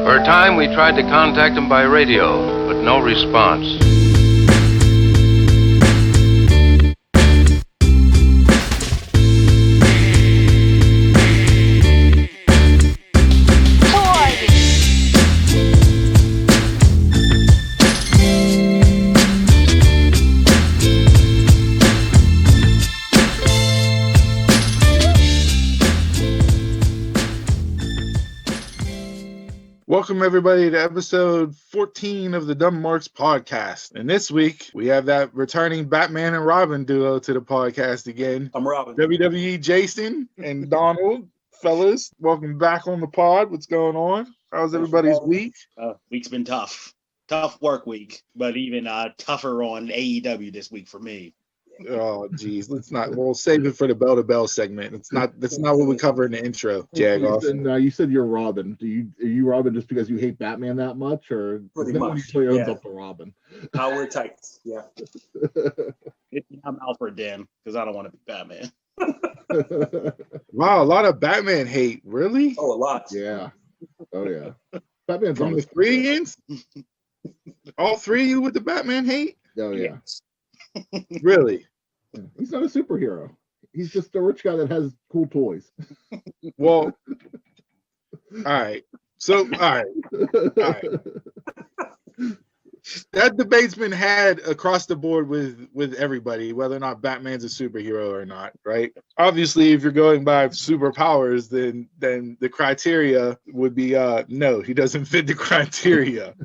For a time, we tried to contact him by radio, but no response. Welcome, everybody, to episode 14 of the Dumb Marks podcast. And this week, we have that returning Batman and Robin duo to the podcast again. I'm Robin. WWE Jason and Donald. Fellas, welcome back on the pod. What's going on? How's everybody's week? Week's been tough. Tough work week, but even tougher on AEW this week for me. Oh, geez. We'll save it for the bell to bell segment. That's not what we cover in the intro, Jagoff. You said you're Robin. Are you Robin just because you hate Batman that much, or pretty much? He owns up to Robin. I wear tights. Yeah. I'm Alfred then because I don't want to be Batman. Wow, a lot of Batman hate. Really? Oh, a lot. Yeah. Oh yeah. Batman's from the three ends. All three of you with the Batman hate? Oh yeah. Really? He's not a superhero. He's just a rich guy that has cool toys. Well, all right. So, all right. That debate's been had across the board with everybody, whether or not Batman's a superhero or not, right? Obviously, if you're going by superpowers, then the criteria would be no, he doesn't fit the criteria,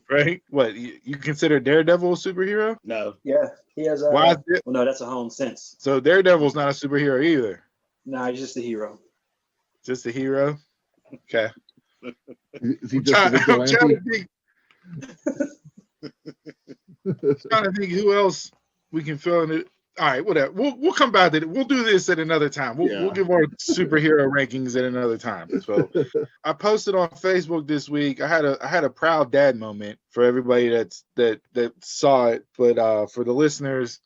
right? What, you consider Daredevil a superhero? No. Yeah, he has. Why is it? Well, no, that's a home sense. So Daredevil's not a superhero either. No, he's just a hero. Just a hero. Okay. Is he just a vigilante? Trying to think who else we can fill in it. All right, whatever. We'll come back to it. We'll do this at another time. We'll give our superhero rankings at another time. So I posted on Facebook this week. I had a proud dad moment for everybody that saw it. But for the listeners,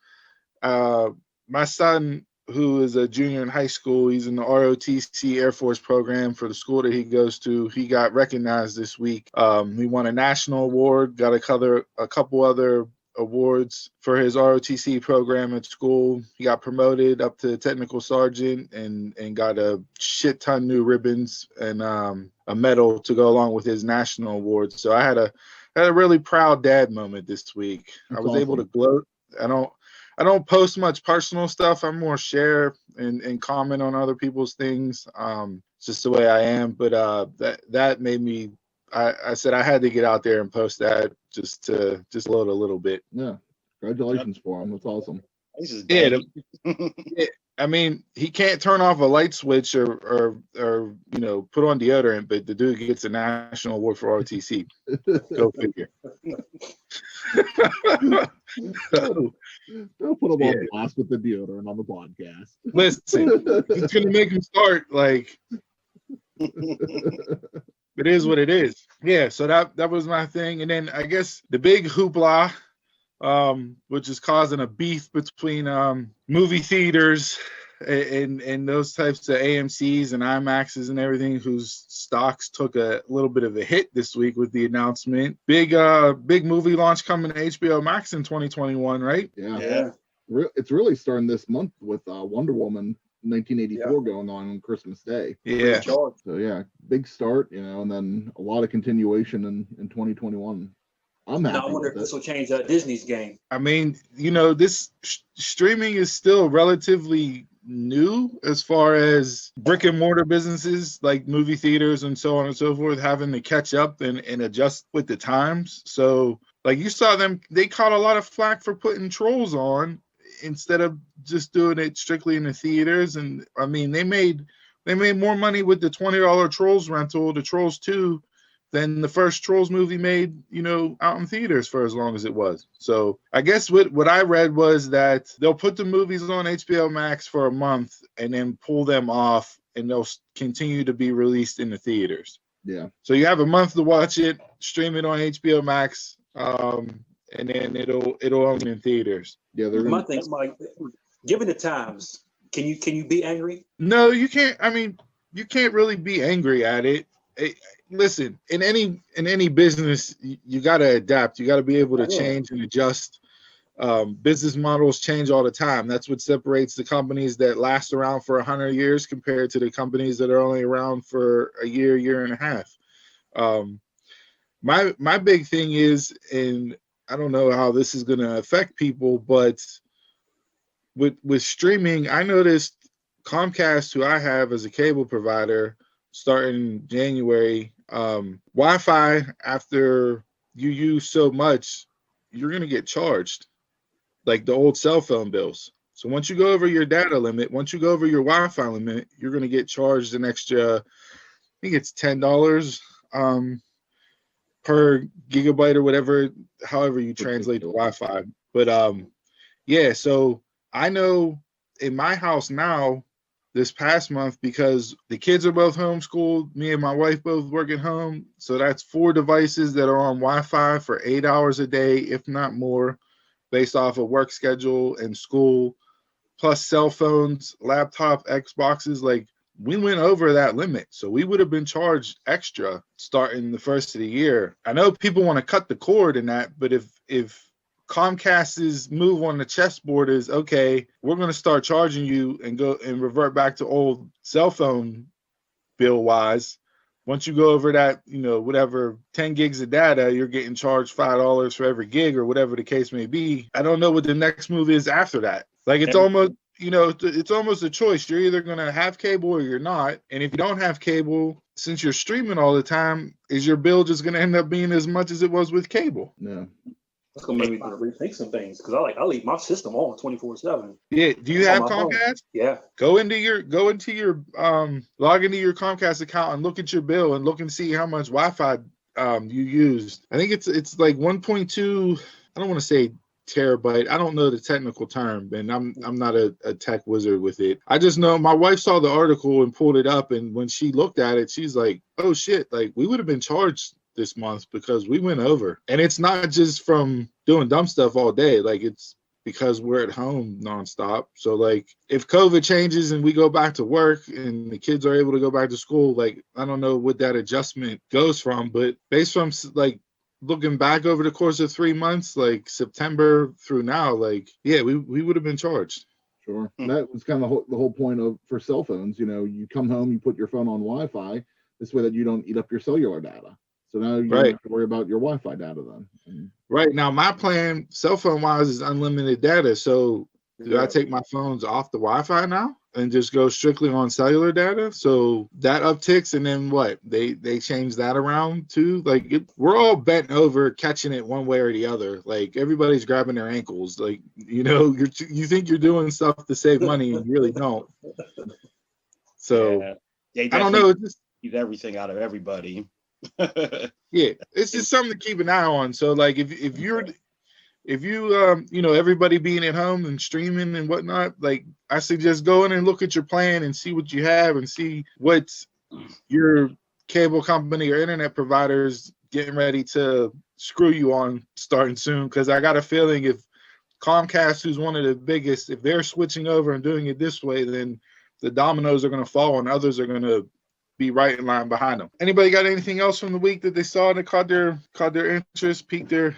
my son, who is a junior in high school, he's in the ROTC Air Force program for the school that he goes to. He got recognized this week. He won a national award, got a couple other awards for his ROTC program at school. He got promoted up to technical sergeant and got a shit ton new ribbons and a medal to go along with his national award. So I had a really proud dad moment this week. That's I was awesome. able to gloat. I don't post much personal stuff. I more share and comment on other people's things. It's just the way I am. But that made me. I said I had to get out there and post that just to load a little bit. Yeah. Congratulations for him. That's awesome. Yeah. I mean, he can't turn off a light switch or put on deodorant, but the dude gets a national award for ROTC. Go figure. Don't put him on blast with the deodorant on the podcast. Listen, it's gonna make him start like. It is what it is. Yeah, so that was my thing. And then I guess the big hoopla, which is causing a beef between movie theaters and those types of AMCs and IMAXs and everything, whose stocks took a little bit of a hit this week with the announcement. Big movie launch coming to HBO Max in 2021, right? Yeah. It's really starting this month with Wonder Woman 1984 going on Christmas Day. Yeah. So yeah, big start, and then a lot of continuation in 2021. I'm happy. Now, I wonder if this will change Disney's game. I mean, this streaming is still relatively new as far as brick and mortar businesses like movie theaters and so on and so forth having to catch up and adjust with the times. So like you saw them, they caught a lot of flack for putting Trolls on instead of just doing it strictly in the theaters. And I mean, they made more money with the $20 Trolls rental, the Trolls 2, than the first Trolls movie made, out in theaters for as long as it was. So I guess what I read was that they'll put the movies on HBO Max for a month and then pull them off, and they'll continue to be released in the theaters. Yeah. So you have a month to watch it, stream it on HBO Max, and then it'll own in theaters. Yeah, My thing, Mike, given the times, can you be angry? No, you can't. I mean, you can't really be angry at it. listen, in any business, you got to adapt. You got to be able to change and adjust. Business models change all the time. That's what separates the companies that last around for 100 years compared to the companies that are only around for a year and a half. My big thing is, and I don't know how this is going to affect people, but with streaming, I noticed Comcast, who I have as a cable provider, starting January, Wi-Fi, after you use so much, you're going to get charged like the old cell phone bills. So once you go over your data limit, once you go over your Wi-Fi limit, you're going to get charged an extra, I think it's $10 per gigabyte or whatever, however you translate the Wi-Fi. But yeah, so I know in my house now, this past month, because the kids are both homeschooled, me and my wife both work at home, so that's 4 devices that are on Wi-Fi for 8 hours a day, if not more, based off of work schedule and school, plus cell phones, laptop, Xboxes. Like, we went over that limit, so we would have been charged extra starting the first of the year. I know people want to cut the cord in that, but if Comcast's move on the chessboard is, okay, we're going to start charging you and go and revert back to old cell phone bill wise. Once you go over that, whatever 10 gigs of data, you're getting charged $5 for every gig or whatever the case may be. I don't know what the next move is after that. Like, it's almost, it's almost a choice. You're either going to have cable or you're not. And if you don't have cable, since you're streaming all the time, is your bill just going to end up being as much as it was with cable? No. That's gonna make me rethink some things because I leave my system on 24/7. Yeah. Do you have Comcast? Phone. Yeah. Go into your log into your Comcast account and look at your bill and look and see how much Wi-Fi you used. I think it's like 1.2. I don't want to say terabyte. I don't know the technical term, and I'm not a tech wizard with it. I just know my wife saw the article and pulled it up, and when she looked at it, she's like, "Oh shit! Like, we would have been charged this month because we went over." And it's not just from doing dumb stuff all day. Like, it's because we're at home nonstop. So, like, if COVID changes and we go back to work and the kids are able to go back to school, like, I don't know what that adjustment goes from, but based from, like, looking back over the course of 3 months, like September through now, like, yeah, we would have been charged. Sure. That was kind of the whole point for cell phones. You come home, you put your phone on Wi-Fi this way that you don't eat up your cellular data. So now you don't have to worry about your Wi-Fi data then. Right. Now, my plan, cell phone wise, is unlimited data. So do I take my phones off the Wi-Fi now and just go strictly on cellular data? So that upticks, and then what? They change that around too? Like, we're all bent over catching it one way or the other. Like, everybody's grabbing their ankles. Like, you think you're doing stuff to save money and you really don't. So I don't know. Keep everything out of everybody. Yeah, it's just something to keep an eye on. So, like, if you everybody being at home and streaming and whatnot, like, I suggest going and look at your plan and see what you have and see what your cable company or internet providers getting ready to screw you on starting soon. Because I got a feeling if Comcast, who's one of the biggest, if they're switching over and doing it this way, then the dominoes are going to fall and others are going to be right in line behind them. Anybody got anything else from the week that they saw that caught their interest, piqued their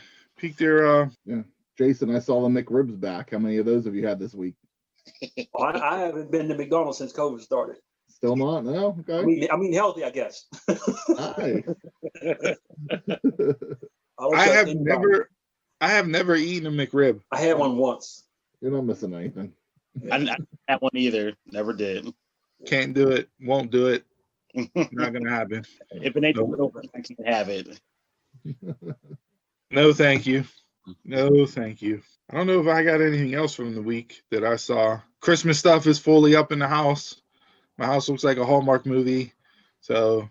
Yeah. Jason, I saw the McRibs back. How many of those have you had this week? I haven't been to McDonald's since COVID started. Still not? No? Okay. I mean healthy, I guess. Hi. I have never eaten a McRib. I had one once. You're not missing anything. I didn't have one either. Never did. Can't do it. Won't do it. Not gonna happen. If it ain't over, I can't have it. No, thank you. No, thank you. I don't know if I got anything else from the week that I saw. Christmas stuff is fully up in the house. My house looks like a Hallmark movie. So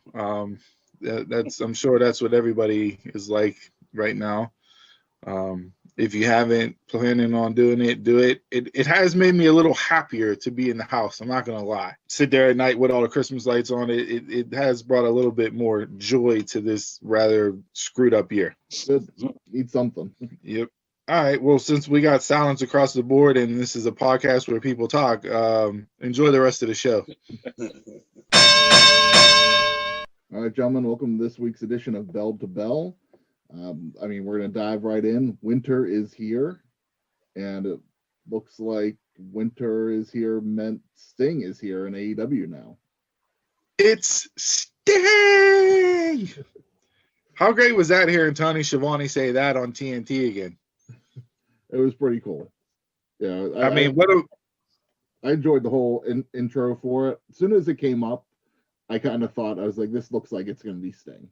that's I'm sure that's what everybody is like right now. If you haven't planning on doing it, do it. It has made me a little happier to be in the house. I'm not gonna lie. Sit there at night with all the Christmas lights on. It has brought a little bit more joy to this rather screwed up year. Good. Need something. Yep. All right. Well, since we got silence across the board and this is a podcast where people talk, enjoy the rest of the show. All right, gentlemen, welcome to this week's edition of Bell to Bell. We're going to dive right in. Winter is here, and it looks like winter is here meant Sting is here in AEW now. It's Sting! How great was that hearing Tony Schiavone say that on TNT again? It was pretty cool. Yeah, I enjoyed the whole intro for it. As soon as it came up, I kind of thought, I was like, this looks like it's going to be Sting.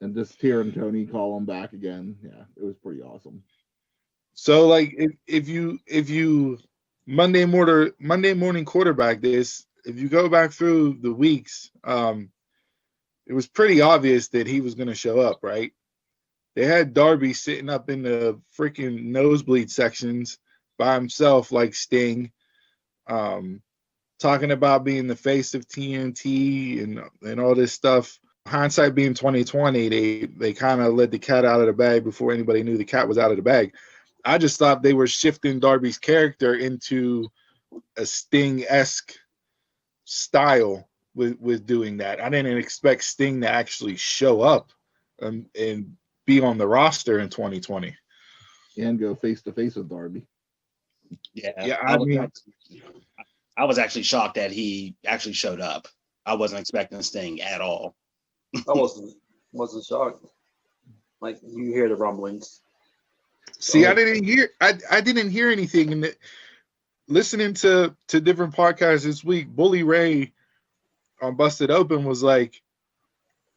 And just hearing Tony call him back again, yeah, it was pretty awesome. So, like, if you Monday morning quarterback this, if you go back through the weeks, it was pretty obvious that he was going to show up, right? They had Darby sitting up in the freaking nosebleed sections by himself, like Sting, talking about being the face of TNT and all this stuff. Hindsight being 2020, they kind of let the cat out of the bag before anybody knew the cat was out of the bag. I just thought they were shifting Darby's character into a Sting-esque style with doing that. I didn't expect Sting to actually show up and be on the roster in 2020 and go face to face with Darby. Yeah, I was actually shocked that he actually showed up. I wasn't expecting Sting at all. I wasn't shocked. Like, you hear the rumblings. See, I didn't hear anything. And listening to different podcasts this week, Bully Ray on Busted Open was like,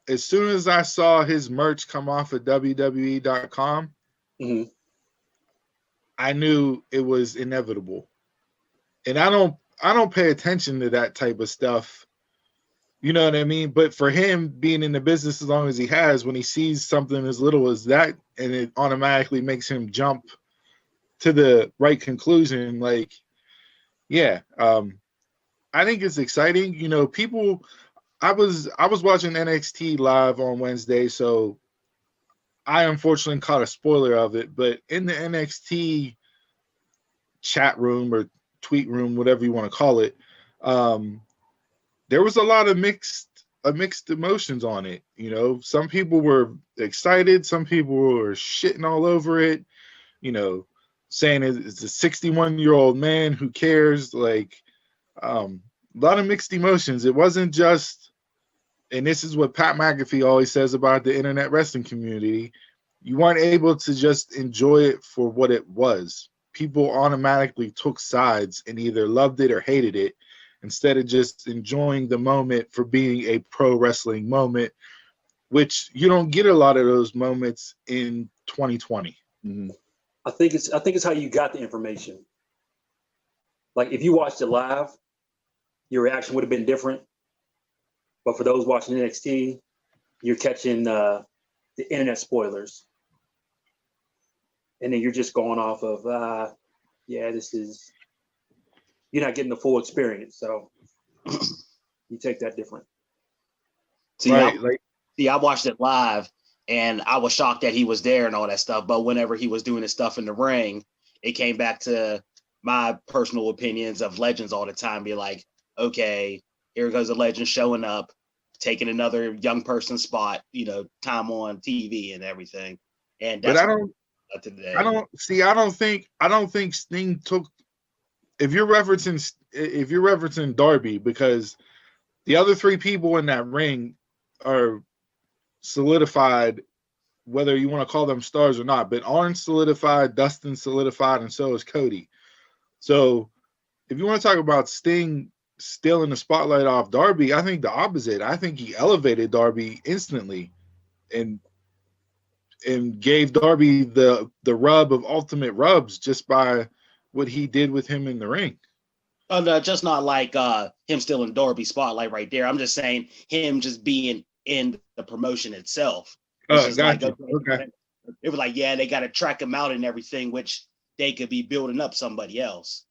as soon as I saw his merch come off of WWE.com, I knew it was inevitable. And I don't pay attention to that type of stuff. You know what I mean? But for him being in the business as long as he has, when he sees something as little as that, and it automatically makes him jump to the right conclusion, like, yeah, I think it's exciting. You know, people. I was watching NXT live on Wednesday, so I unfortunately caught a spoiler of it. But in the NXT chat room or tweet room, whatever you want to call it, there was a lot of mixed emotions on it. You know, some people were excited, some people were shitting all over it. You know, saying it's a 61-year-old man who cares. Like, a lot of mixed emotions. It wasn't just, and this is what Pat McAfee always says about the internet wrestling community, you weren't able to just enjoy it for what it was. People automatically took sides and either loved it or hated it, instead of just enjoying the moment for being a pro wrestling moment, which you don't get a lot of those moments in 2020. Mm-hmm. I think it's how you got the information. Like, if you watched it live, your reaction would have been different. But for those watching NXT, you're catching the internet spoilers. And then you're just going off of, you're not getting the full experience. So you take that different. See, right, I watched it live and I was shocked that he was there and all that stuff. But whenever he was doing his stuff in the ring, it came back to my personal opinions of legends all the time. Be like, okay, here goes a legend showing up, taking another young person's spot, you know, time on TV and everything. And that's I don't think Sting took, if you're referencing Darby, because the other three people in that ring are solidified, whether you want to call them stars or not, but Orange solidified, Dustin solidified, and so is Cody. So if you want to talk about Sting still in the spotlight off Darby, I think the opposite. I think he elevated Darby instantly and gave Darby the rub of ultimate rubs just by what he did with him in the ring. Oh, no, just not like him still in Darby's spotlight right there. I'm just saying him just being in the promotion itself. Gotcha. Okay. It was like, yeah, they got to track him out and everything, which they could be building up somebody else.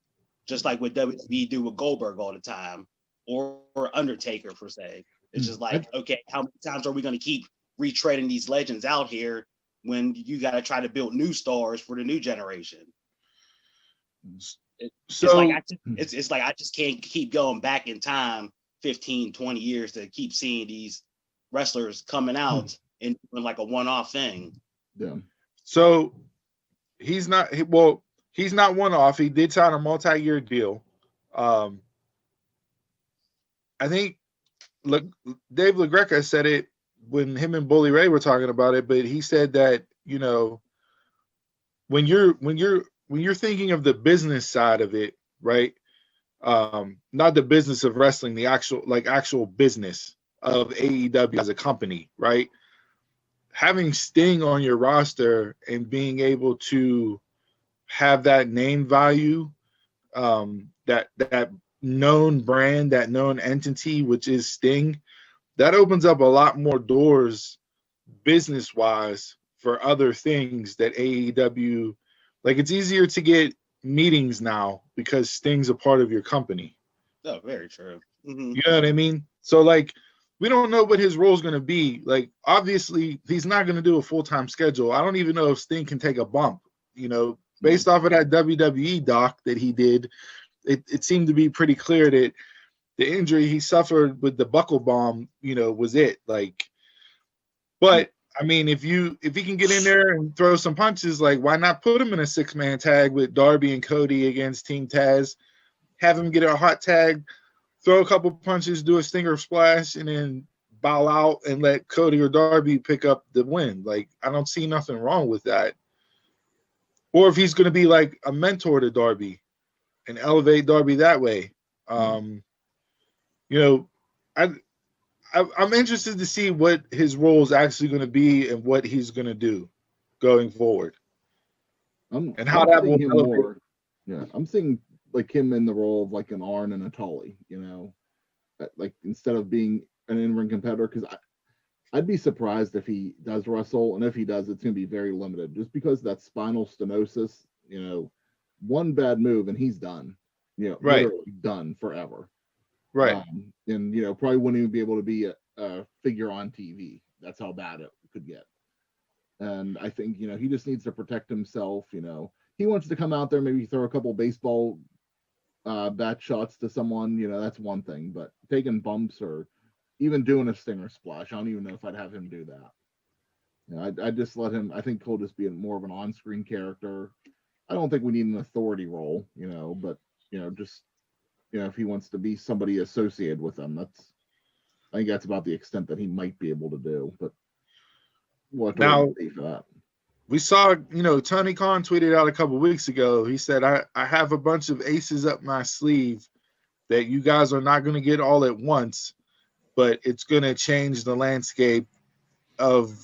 Just like what WWE do with Goldberg all the time, or Undertaker per se. It's just like, okay, how many times are we going to keep retreading these legends out here when you got to try to build new stars for the new generation? It's like I just can't keep going back in time 15, 20 years to keep seeing these wrestlers coming out and doing like a one-off thing. Yeah. So he's not one-off. He did sign a multi-year deal. I think Dave LaGreca said it when him and Bully Ray were talking about it, but he said that, you know, when you're thinking of the business side of it, right? Not the business of wrestling, the actual business of AEW as a company, right? Having Sting on your roster and being able to have that name value, that known brand, that known entity, which is Sting, that opens up a lot more doors business-wise for other things that AEW, like, it's easier to get meetings now because Sting's a part of your company. Oh, very true. Mm-hmm. You know what I mean? So, like, we don't know what his role is going to be. Like, obviously, he's not going to do a full-time schedule. I don't even know if Sting can take a bump. You know, based off of that WWE doc that he did, it seemed to be pretty clear that the injury he suffered with the buckle bomb, you know, was it. Like, but I mean, if he can get in there and throw some punches, like, why not put him in a 6-man tag with Darby and Cody against Team Taz? Have him get a hot tag, throw a couple punches, do a stinger splash, and then bow out and let Cody or Darby pick up the win. Like, I don't see nothing wrong with that. Or if he's going to be like a mentor to Darby and elevate Darby that way. You know, I'm interested to see what his role is actually going to be and what he's going to do going forward. I'm seeing him more. Yeah, I'm seeing like him in the role of like an Arn and a Tully, you know, like instead of being an in-ring competitor, because I'd be surprised if he does wrestle, and if he does, it's going to be very limited, just because that spinal stenosis, you know, one bad move and he's done, you know, right, literally done forever. Right. And, you know, probably wouldn't even be able to be a figure on TV. That's how bad it could get. And I think, you know, he just needs to protect himself. You know, he wants to come out there, maybe throw a couple baseball bat shots to someone, you know, that's one thing. But taking bumps or even doing a stinger splash, I don't even know if I'd have him do that. You know, I'd just let him. I think he'll just be more of an on-screen character. I don't think we need an authority role, you know, but, you know, just, you know, if he wants to be somebody associated with them, I think that's about the extent that he might be able to do. But we'll have to now, wait and see for that. We saw, you know, Tony Khan tweeted out a couple weeks ago. He said, I have a bunch of aces up my sleeve that you guys are not going to get all at once, but it's going to change the landscape of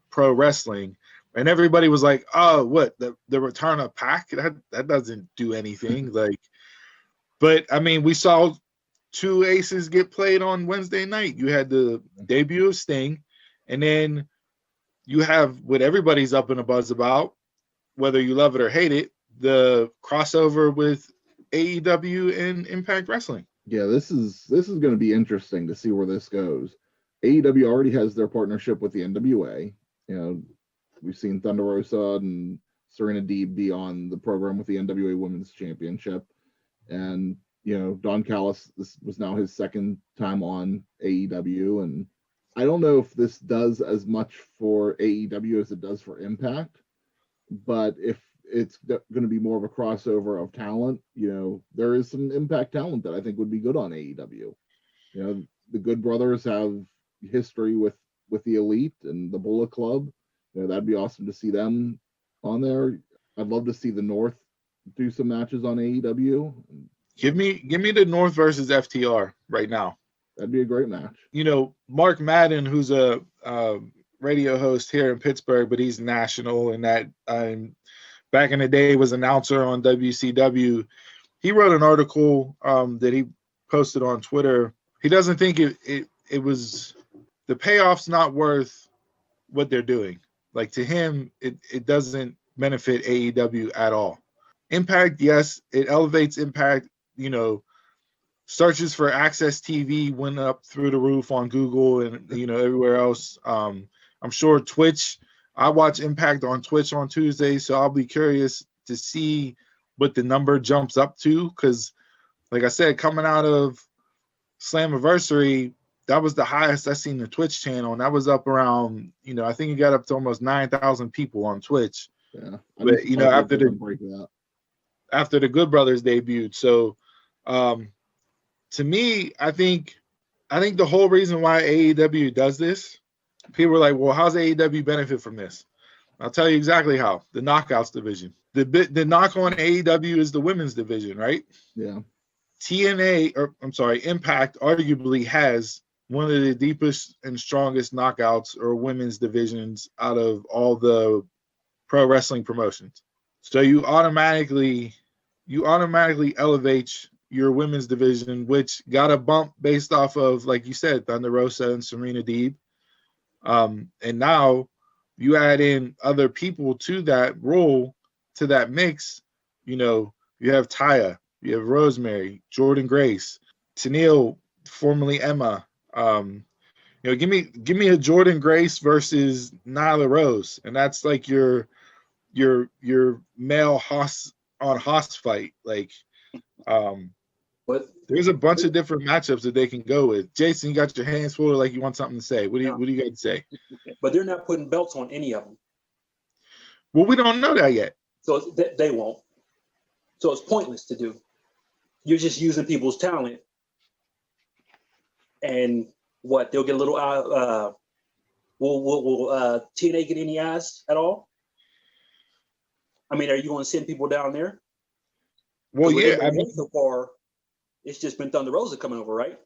pro wrestling. And everybody was like, oh, what, the return of Pac? That doesn't do anything. Like, but I mean, we saw 2 aces get played on Wednesday night. You had the debut of Sting, and then you have what everybody's up in a buzz about, whether you love it or hate it, the crossover with AEW and Impact Wrestling. Yeah, this is going to be interesting to see where this goes. AEW already has their partnership with the NWA. You know, we've seen Thunder Rosa and Serena Deeb be on the program with the NWA Women's Championship. And, you know, Don Callis, this was now his second time on AEW. And I don't know if this does as much for AEW as it does for Impact, but if it's going to be more of a crossover of talent, you know, there is some Impact talent that I think would be good on AEW. You know, the Good Brothers have history with the Elite and the Bullet Club. You know, that'd be awesome to see them on there. I'd love to see the North do some matches on AEW. Give me the North versus FTR right now. That'd be a great match. You know, Mark Madden, who's a radio host here in Pittsburgh, but he's national, and that back in the day was announcer on WCW. He wrote an article that he posted on Twitter. He doesn't think it was, the payoff's not worth what they're doing. Like, to him, it doesn't benefit AEW at all. Impact, yes, it elevates Impact. You know, searches for Access TV went up through the roof on Google and, you know, everywhere else. I'm sure Twitch, I watch Impact on Twitch on Tuesday, so I'll be curious to see what the number jumps up to, because, like I said, coming out of Slammiversary, that was the highest I seen the Twitch channel, and that was up around, I think it got up to almost 9,000 people on Twitch. Yeah, but after the Good Brothers debuted. So, to me, I think the whole reason why AEW does this, people are like, well, how's AEW benefit from this? I'll tell you exactly how. The Knockouts division. The knock on AEW is the women's division, right? Yeah. Impact arguably has one of the deepest and strongest knockouts or women's divisions out of all the pro wrestling promotions. So you automatically elevate your women's division, which got a bump based off of, like you said, Thunder Rosa and Serena Deeb. And now you add in other people to that role, to that mix. You have Taya, you have Rosemary, Jordan Grace, Tenille, formerly Emma. Give me a Jordan Grace versus Nyla Rose, and that's like your male Haas on Haas fight. Like, there's a bunch of different matchups that they can go with. Jason, you got your hands full, like you want something to say. What do you got to say? But they're not putting belts on any of them. Well, we don't know that yet. So they won't. So it's pointless to do. You're just using people's talent, and they'll get a little. Will TNA get any eyes at all? I mean, are you going to send people down there? Well, yeah. So far, it's just been Thunder Rosa coming over, right?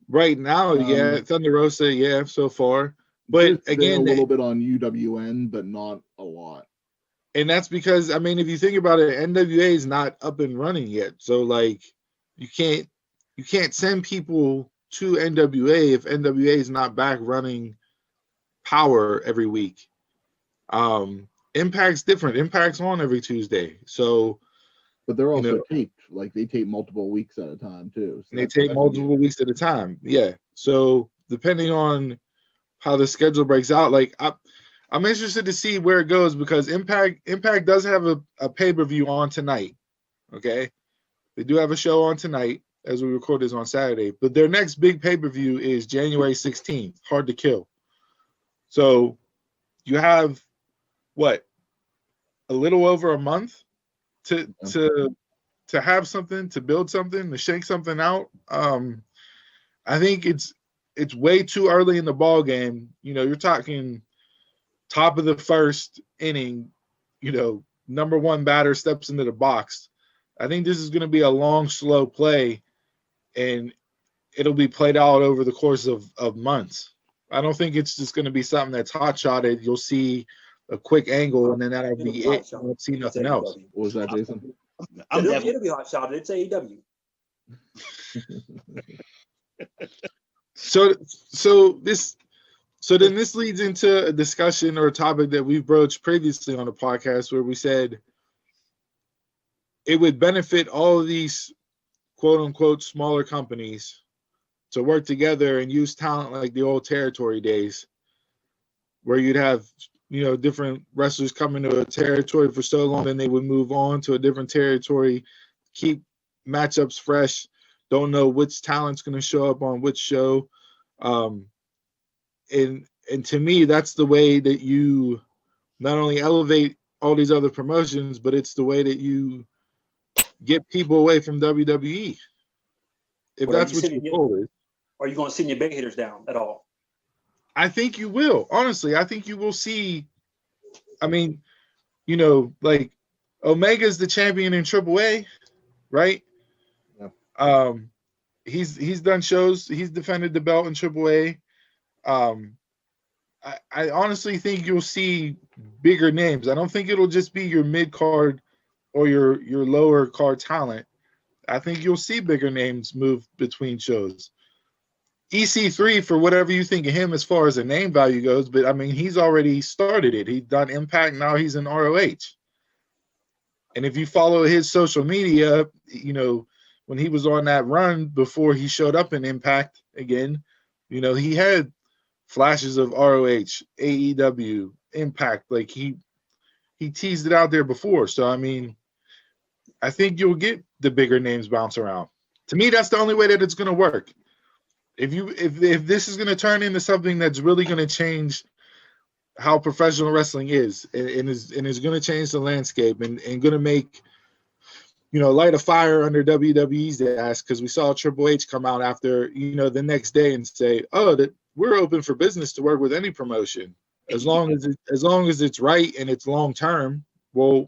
Right now, yeah, Thunder Rosa, yeah, so far. But again, a little bit on UWN, but not a lot. And that's because, if you think about it, NWA is not up and running yet. So, like, you can't send people to NWA if NWA is not back running Power every week. Impact's different. Impact's on every Tuesday. So, but they're also taped. Like, they tape multiple weeks at a time too. So they tape multiple weeks at a time. Yeah. So depending on how the schedule breaks out, like I'm interested to see where it goes, because Impact does have a pay-per-view on tonight. Okay. They do have a show on tonight as we record this on Saturday, but their next big pay-per-view is January 16th, Hard to Kill. So you have a little over a month to have something, to build something, to shake something out. I think it's way too early in the ball game. You're talking top of the first inning, number one batter steps into the box. I think this is going to be a long, slow play, and it'll be played out over the course of months. I don't think it's just going to be something that's hot-shotted. You'll see a quick angle, and then that'll be it. You won't see nothing else. What was that, Jason? It'll be hot-shotted. It's AEW. So then this leads into a discussion or a topic that we've broached previously on the podcast, where we said it would benefit all of these quote-unquote smaller companies to work together and use talent like the old territory days, where you'd have different wrestlers coming to a territory for so long, then they would move on to a different territory, keep matchups fresh, don't know which talent's going to show up on which show. And to me, that's the way that you not only elevate all these other promotions, but it's the way that you get people away from WWE. If that's what your goal is. Are you going to send your big hitters down at all? I think you will. Honestly, I think you will see. Like Omega's the champion in AAA, right? Yeah. He's done shows. He's defended the belt in AAA. I honestly think you'll see bigger names. I don't think it'll just be your mid card or your lower card talent. I think you'll see bigger names move between shows. EC3, for whatever you think of him as far as the name value goes, but he's already started it. He's done Impact, now he's in ROH. And if you follow his social media, when he was on that run before he showed up in Impact again, he had flashes of ROH, AEW, Impact. Like he teased it out there before. So I think you'll get the bigger names bounce around. To me, that's the only way that it's going to work. If this is going to turn into something that's really going to change how professional wrestling is, and is going to change the landscape, and going to make, light a fire under WWE's ass, because we saw Triple H come out after, the next day and say, "Oh, that we're open for business to work with any promotion as long as it's right and it's long term." Well,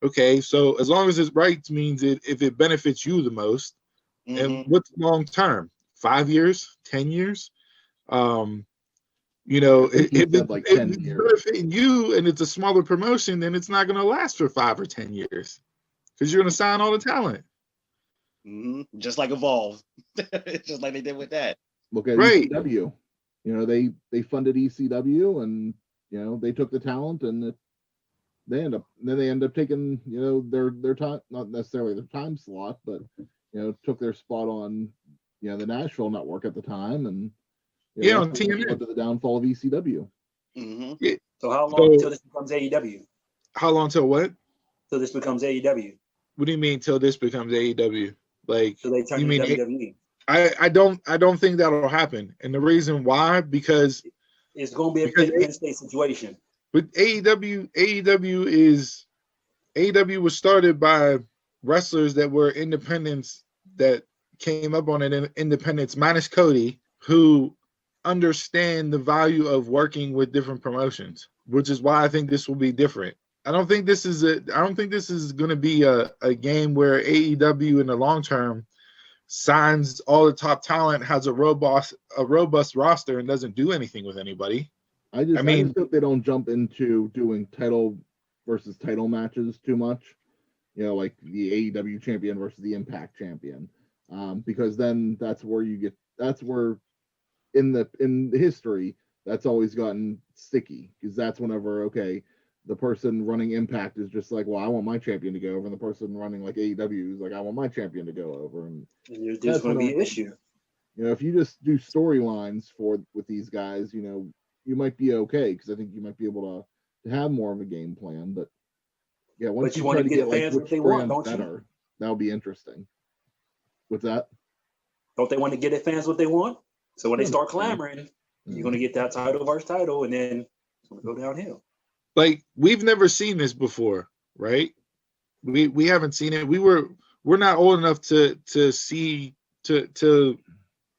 okay, so as long as it's right means if it benefits you the most, and what's long term? 5 years, 10 years? If it's benefiting you and it's a smaller promotion, then it's not going to last for 5 or 10 years, because you're going to sign all the talent. Just like Evolve, just like they did with that. Look at ECW. They funded ECW, and they took the talent, and they end up taking their time, not necessarily their time slot, but took their spot on the Nashville network at the time, and on TNA led to the downfall of ECW. Yeah. So how long until this becomes AEW? How long till what? Till this becomes AEW. What do you mean till this becomes AEW? Like, so they turn to WWE? I don't think that'll happen, and the reason why, because it's going to be a Penn State situation. But AEW was started by wrestlers that were independents that came up on an independence, minus Cody, who understand the value of working with different promotions, which is why I think this will be different. I don't think this is going to be a game where AEW in the long term signs all the top talent, has a robust roster, and doesn't do anything with anybody. I just hope they don't jump into doing title versus title matches too much. Like the AEW champion versus the Impact champion, because then that's where in the history that's always gotten sticky, because that's whenever the person running Impact is just like, well, I want my champion to go over, and the person running like AEW is like, I want my champion to go over, and there's going to be an issue. If you just do storylines with these guys, you might be okay, because I think you might be able to have more of a game plan. But yeah, once you try to get like which brand better, that'll be interesting. What's that? Don't they want to get the fans what they want? So when they start clamoring, you're going to get that title versus title, and then it's going to go downhill. Like, we've never seen this before, right? We haven't seen it. We're not old enough to see to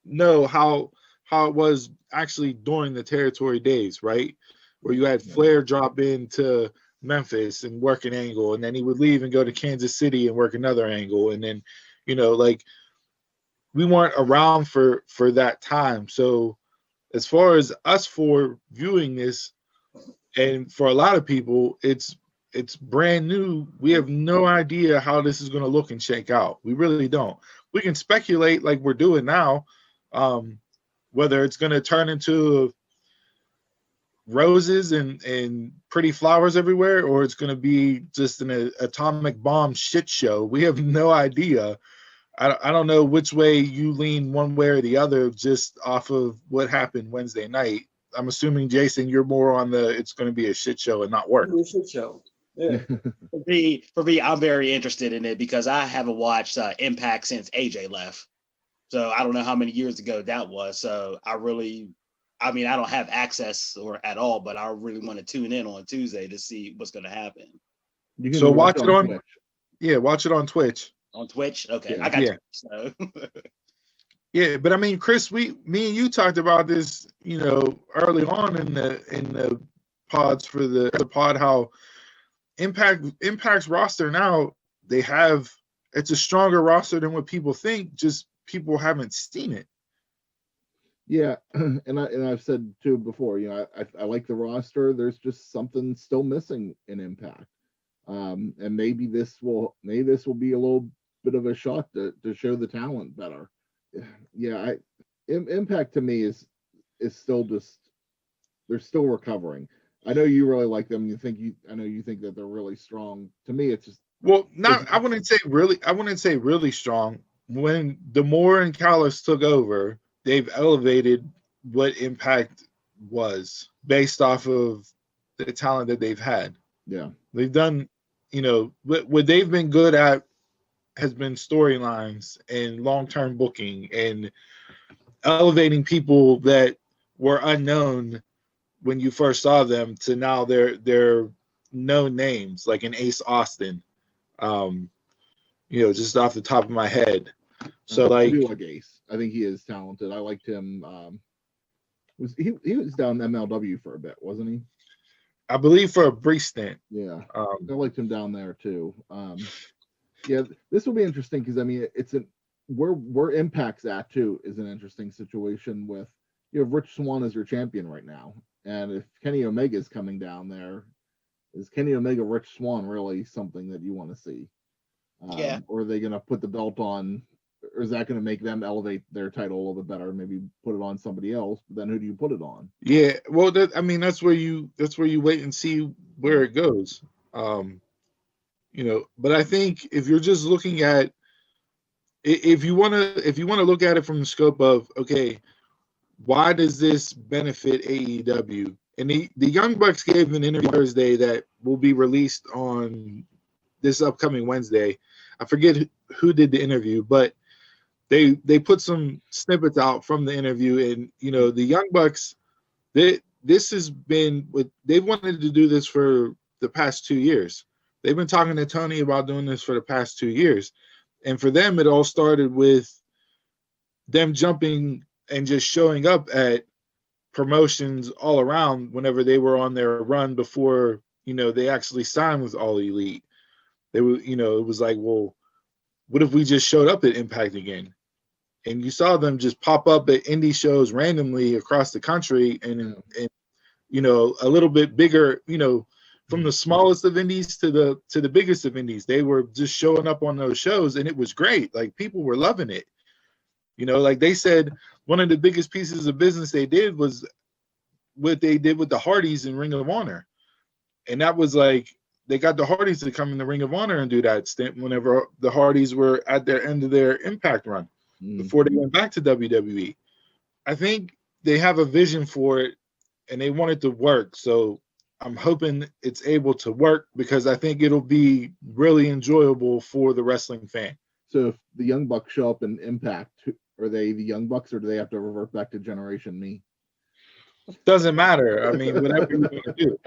know how it was actually during the territory days, right? Where you had Flair drop into Memphis and work an angle, and then he would leave and go to Kansas City and work another angle, and then we weren't around for that time. So as far as us for viewing this, and for a lot of people, it's brand new. We have no idea how this is going to look and shake out. We really don't. We can speculate like we're doing now, whether it's going to turn into roses and pretty flowers everywhere, or it's going to be just an atomic bomb shit show. We have no idea. I don't know which way you lean one way or the other, just off of what happened Wednesday night. I'm assuming, Jason, you're more on it's going to be a shit show and not work. A shit show. Yeah. For me, I'm very interested in it, because I haven't watched Impact since AJ left. So I don't know how many years ago that was. So I don't have access at all, but I really want to tune in on Tuesday to see what's going to happen. So watch it on Twitch. Yeah, watch it on Twitch. On Twitch? Okay, yeah. I got you. So. Yeah, but I mean, Chris, me and you talked about this, early on in the pods for the pod, how Impact's roster now, it's a stronger roster than what people think. Just people haven't seen it. Yeah, and I've said too before, I like the roster. There's just something still missing in Impact, and maybe this will be a little bit of a shot to show the talent better. Yeah, Impact to me is still just, they're still recovering. I know you really like them. I know you think that they're really strong. To me, it's just, well, I wouldn't say really strong. When D'Amore and Callis took over, they've elevated what Impact was based off of the talent that they've had. Yeah, they've done, what they've been good at has been storylines and long-term booking and elevating people that were unknown when you first saw them to now they're known names, like an Ace Austin. Just off the top of my head. So like, I do like Ace. I think he is talented. I liked him. He was down MLW for a bit, wasn't he? I believe for a brief stint. Yeah, I liked him down there too. Yeah, this will be interesting because I mean, it's where Impact's at too is an interesting situation with you have Rich Swann as your champion right now, and if Kenny Omega is coming down there, is Kenny Omega Rich Swann really something that you want to see? Yeah. Or are they going to put the belt on? Or is that going to make them elevate their title a little bit better? Maybe put it on somebody else. But then who do you put it on? Yeah, well, that's where you wait and see where it goes. But I think if you're just looking at, if you want to look at it from the scope of, okay, why does this benefit AEW? And the Young Bucks gave an interview Thursday that will be released on this upcoming Wednesday. I forget who did the interview, but they put some snippets out from the interview, and the Young Bucks, this has been what they've wanted to do this for the past 2 years. They've been talking to Tony about doing this for the past 2 years, and for them, it all started with them jumping and just showing up at promotions all around whenever they were on their run before they actually signed with All Elite. They were, it was like, well, what if we just showed up at Impact again? And you saw them just pop up at indie shows randomly across the country, and a little bit bigger, from the smallest of indies to the biggest of indies. They were just showing up on those shows, and it was great. Like, people were loving it. Like they said, one of the biggest pieces of business they did was what they did with the Hardys in Ring of Honor. And that was like, they got the Hardys to come in the Ring of Honor and do that stint whenever the Hardys were at their end of their Impact run before they went back to WWE. I think they have a vision for it, and they want it to work. So I'm hoping it's able to work, because I think it'll be really enjoyable for the wrestling fan. So if the Young Bucks show up in Impact, are they the Young Bucks, or do they have to revert back to Generation Me? Doesn't matter. I mean, whatever you want to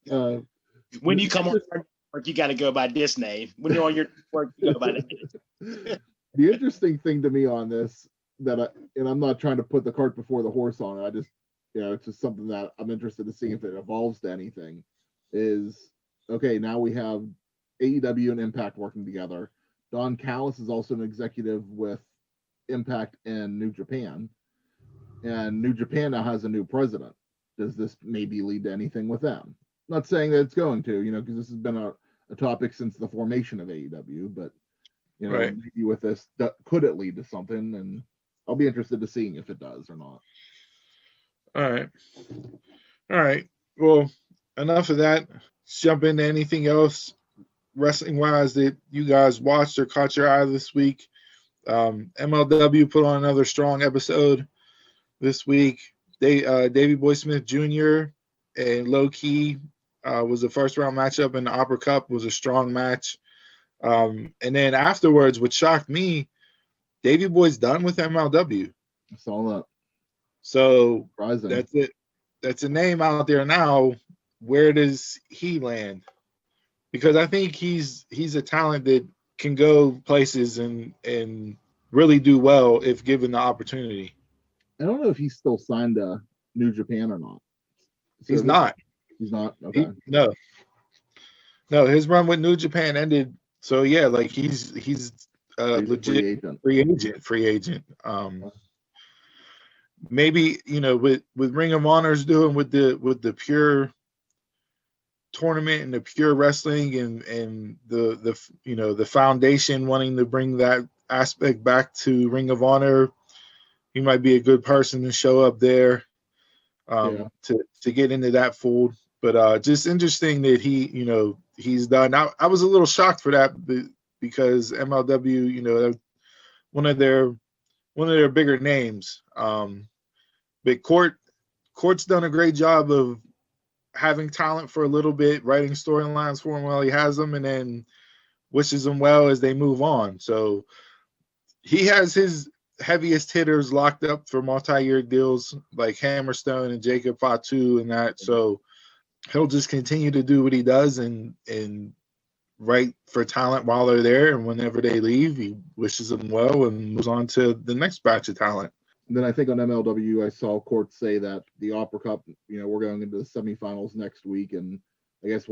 do. When you come on work, you got to go by this name. When you're on your work, you go by that name. The interesting thing to me on this, and I'm not trying to put the cart before the horse on it, I just, it's just something that I'm interested to see if it evolves to anything, is, okay, now we have AEW and Impact working together. Don Callis is also an executive with Impact and New Japan. And New Japan now has a new president. Does this maybe lead to anything with them? Not saying that it's going to, because this has been a topic since the formation of AEW, but, right. Maybe with this, could it lead to something? And I'll be interested to seeing if it does or not. All right. Well, enough of that. Let's jump into anything else wrestling-wise that you guys watched or caught your eye this week. MLW put on another strong episode this week. Davey Boy Smith Jr. and Low Key was the first round matchup in the Opera Cup. Was a strong match. And then afterwards, what shocked me, Davey Boy's done with MLW. I saw that. So surprising. That's it. That's a name out there now. Where does he land? Because I think he's a talent that can go places and really do well if given the opportunity. I don't know if he's still signed to New Japan or not. So he's not. He's not? Okay. No, his run with New Japan ended. So yeah, like he's legit free agent. Maybe, with Ring of Honor's doing with the pure tournament and the pure wrestling and the foundation wanting to bring that aspect back to Ring of Honor, he might be a good person to show up there to get into that fold. But just interesting that he's done. I was a little shocked for that because MLW, one of their bigger names. But Court's done a great job of having talent for a little bit, writing storylines for him while he has them, and then wishes them well as they move on. So he has his heaviest hitters locked up for multi-year deals like Hammerstone and Jacob Fatu and that. So he'll just continue to do what he does and write for talent while they're there. And whenever they leave, he wishes them well and moves on to the next batch of talent. And then I think on MLW, I saw Court say that the Opera Cup, we're going into the semifinals next week. And I guess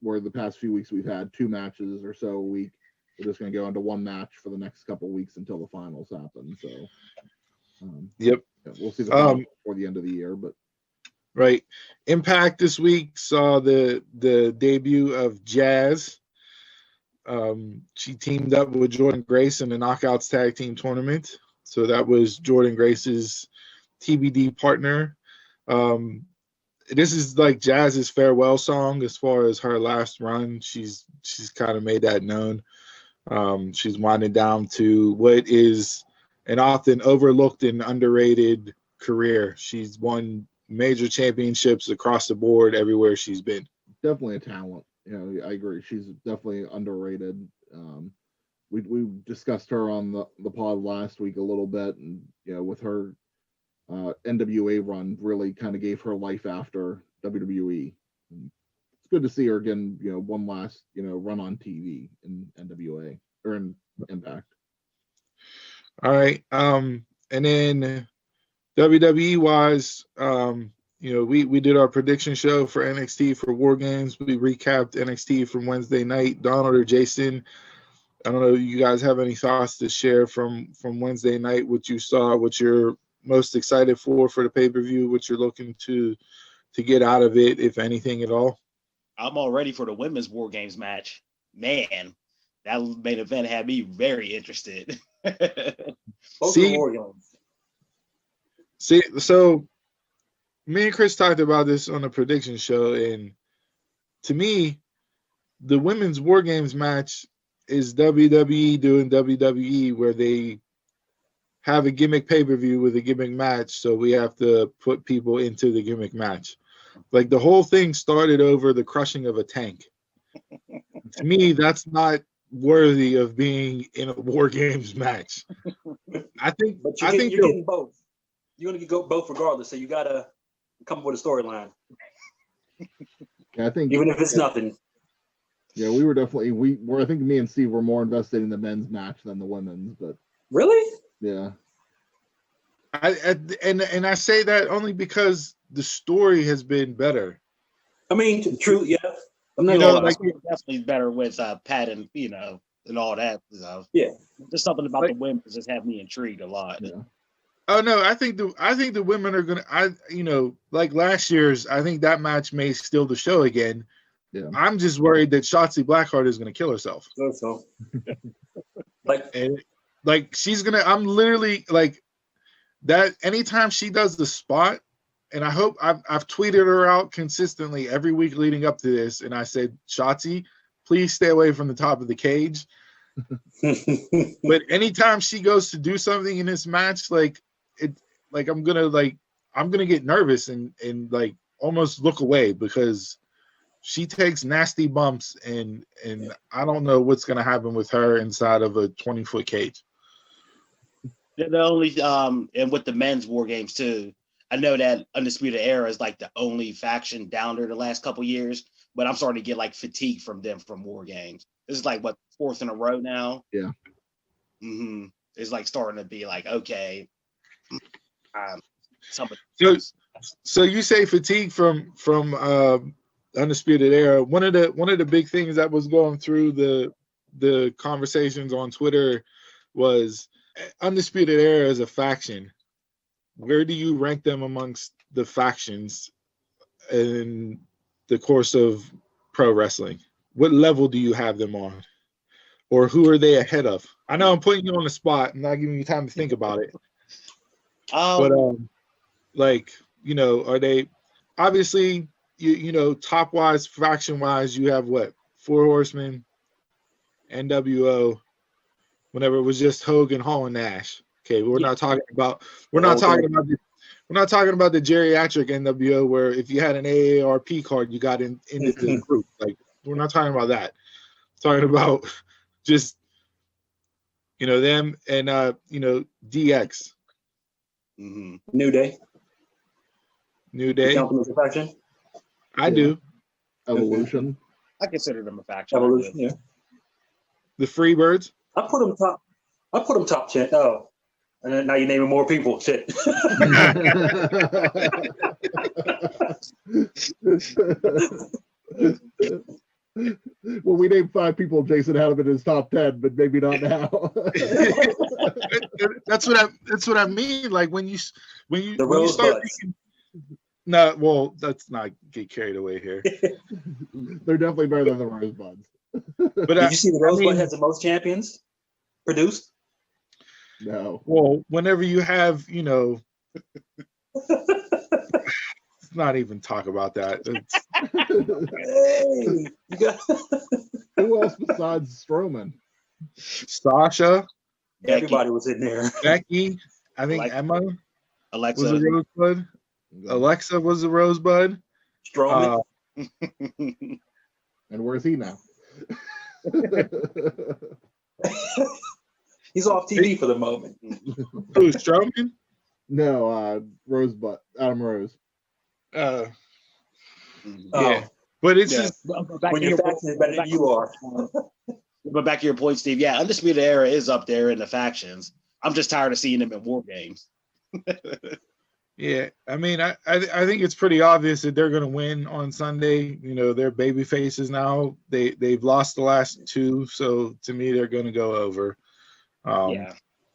where the past few weeks we've had 2 matches or so a week. We're just going to go into 1 match for the next couple of weeks until the finals happen. So, yep, we'll see the finals before the end of the year. But right, Impact this week saw the debut of Jazz. She teamed up with Jordan Grace in the Knockouts Tag Team Tournament. So that was Jordan Grace's TBD partner. This is like Jazz's farewell song as far as her last run. She's kind of made that known. She's winding down to what is an often overlooked and underrated career. She's won major championships across the board everywhere she's been. Definitely a talent. I agree. She's definitely underrated. We discussed her on the pod last week a little bit, and with her NWA run really kind of gave her life after WWE. And it's good to see her again, one last run on TV in NWA or in Impact. All right, and then WWE wise, we did our prediction show for NXT for War Games. We recapped NXT from Wednesday night. Donald or Jason, I don't know, you guys have any thoughts to share from Wednesday night, what you saw, what you're most excited for the pay-per-view, what you're looking to get out of it, if anything at all? I'm all ready for the women's War Games match. Man, that main event had me very interested. See, so me and Chris talked about this on the prediction show, and to me, the women's War Games match is WWE doing WWE, where they have a gimmick pay-per-view with a gimmick match, so we have to put people into the gimmick match. Like, the whole thing started over the crushing of a tank. To me, that's not worthy of being in a War Games match. I think you're getting both. You're going to get both regardless, so you got to come up with a storyline. I think even if it's nothing. Yeah, we were definitely I think me and Steve were more invested in the men's match than the women's, but really? Yeah. And I say that only because the story has been better. I mean, true, yeah. I'm not gonna lie, definitely better with Pat and and all that. Yeah. There's something about the women that just have me intrigued a lot. Yeah. Oh no, I think the women are gonna. Like last year's, I think that match may steal the show again. Yeah. I'm just worried that Shotzi Blackheart is gonna kill herself. So. Like she's gonna. I'm literally like that. Anytime she does the spot, and I hope I've tweeted her out consistently every week leading up to this, and I said, Shotzi, please stay away from the top of the cage. But anytime she goes to do something in this match, I'm gonna get nervous and like almost look away, because she takes nasty bumps and I don't know what's gonna happen with her inside of a 20-foot cage. The only and with the men's War Games too, I know that Undisputed Era is like the only faction down there the last couple years, but I'm starting to get like fatigue from them from War Games. This is like what, 4th in a row now. Yeah. Mm-hmm. It's like starting to be like, okay. So you say fatigue from Undisputed Era. One of the big things that was going through the conversations on Twitter was Undisputed Era as a faction. Where do you rank them amongst the factions in the course of pro wrestling? What level do you have them on? Or who are they ahead of? I know I'm putting you on the spot and not giving you time to think about it. But are they obviously top wise, faction wise, you have what? 4 Horsemen, NWO, whenever it was just Hogan, Hall, and Nash. Okay, we're not talking about the geriatric NWO where if you had an AARP card, you got into the group. Like, we're not talking about that. We're talking about just them and DX. Mm-hmm. New Day. New Day. Count faction. I do. Evolution. I consider them a faction. Evolution. Yeah. The Freebirds. I put them top 10. Oh, and then now you're naming more people. Shit. Well, we named 5 people Jason had him in his top 10, but maybe not now. That's what I mean. Like when you start thinking, no, well, let's not get carried away here. They're definitely better than the Rosebuds. But did you see the Rosebud has the most champions produced? No. Well, whenever you have, let's not even talk about that. Hey, you got who else besides Strowman? Sasha. Everybody was in there. Becky. I think Emma. Alexa was a Rosebud. Alexa was a Rosebud. Strowman. And where's he now? He's off TV for the moment. Who, Strowman? No, Rosebud. Adam Rose. Yeah. But it's just when your faction is better than you are. But back to your point, Steve. Yeah, Undisputed Era is up there in the factions. I'm just tired of seeing them in War Games. Yeah, I mean, I think it's pretty obvious that they're going to win on Sunday. They're baby faces now. They've lost the last 2, so to me, they're going to go over. Yeah.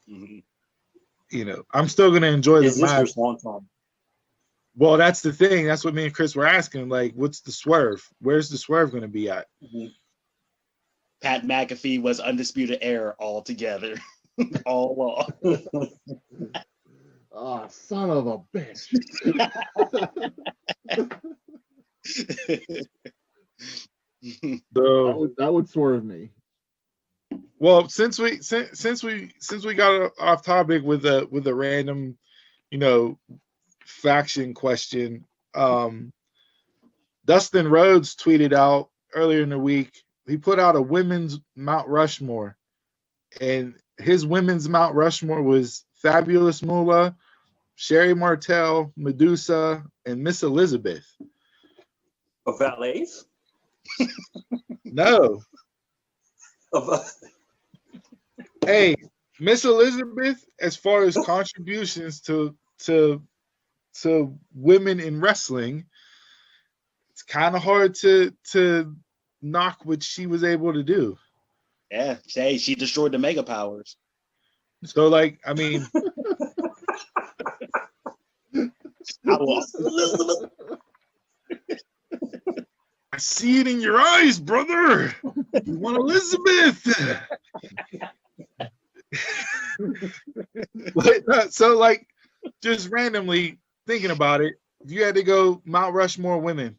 I'm still going to enjoy the match. Time? Well, that's the thing. That's what me and Chris were asking. Like, what's the swerve? Where's the swerve going to be at? Mm-hmm. Pat McAfee was Undisputed Era altogether, all along. Oh, son of a bitch. That would swerve me. Well, since we got off topic with a random, faction question, Dustin Rhodes tweeted out earlier in the week. He put out a women's Mount Rushmore, and his women's Mount Rushmore was Fabulous Moolah, Sherry Martel, Medusa, and Miss Elizabeth. Of valets? No. Hey, Miss Elizabeth, as far as contributions to women in wrestling, it's kind of hard to knock what she was able to do. Yeah, she destroyed the Mega Powers. So, like, I mean, I see it in your eyes, brother. You want Elizabeth? So, like, just randomly thinking about it, if you had to go Mount Rushmore women,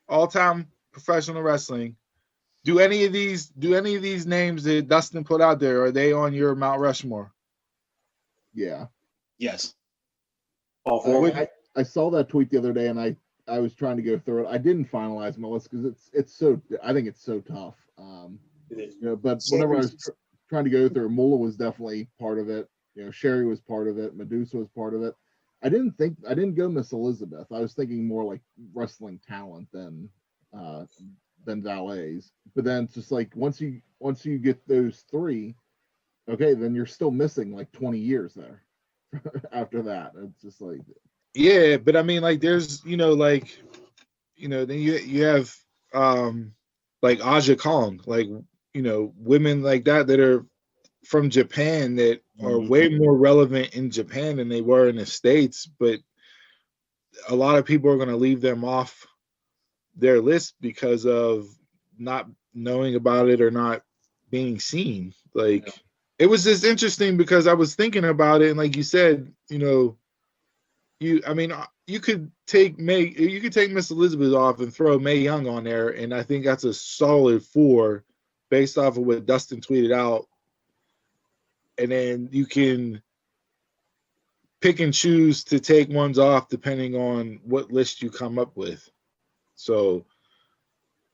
all-time professional wrestling, do any of these names that Dustin put out there, are they on your Mount Rushmore? Yeah. Yes. I saw that tweet the other day, and I was trying to go through it. I didn't finalize my list because I think it's so tough. It is. But whenever I was trying to go through, Moolah was definitely part of it. Sherry was part of it. Medusa was part of it. I didn't go Miss Elizabeth. I was thinking more like wrestling talent than valets. But then it's just like once you get those 3, okay, then you're still missing like 20 years there. After that, it's just like, yeah, but I mean, like, there's then you have like Aja Kong, like, women like that are from Japan that are way more relevant in Japan than they were in the States, but a lot of people are going to leave them off their list because of not knowing about it or not being seen. Like, it was just interesting because I was thinking about it, and like you said, you could take Miss Elizabeth off and throw Mae Young on there, and I think that's a solid 4 based off of what Dustin tweeted out. And then you can pick and choose to take ones off depending on what list you come up with. So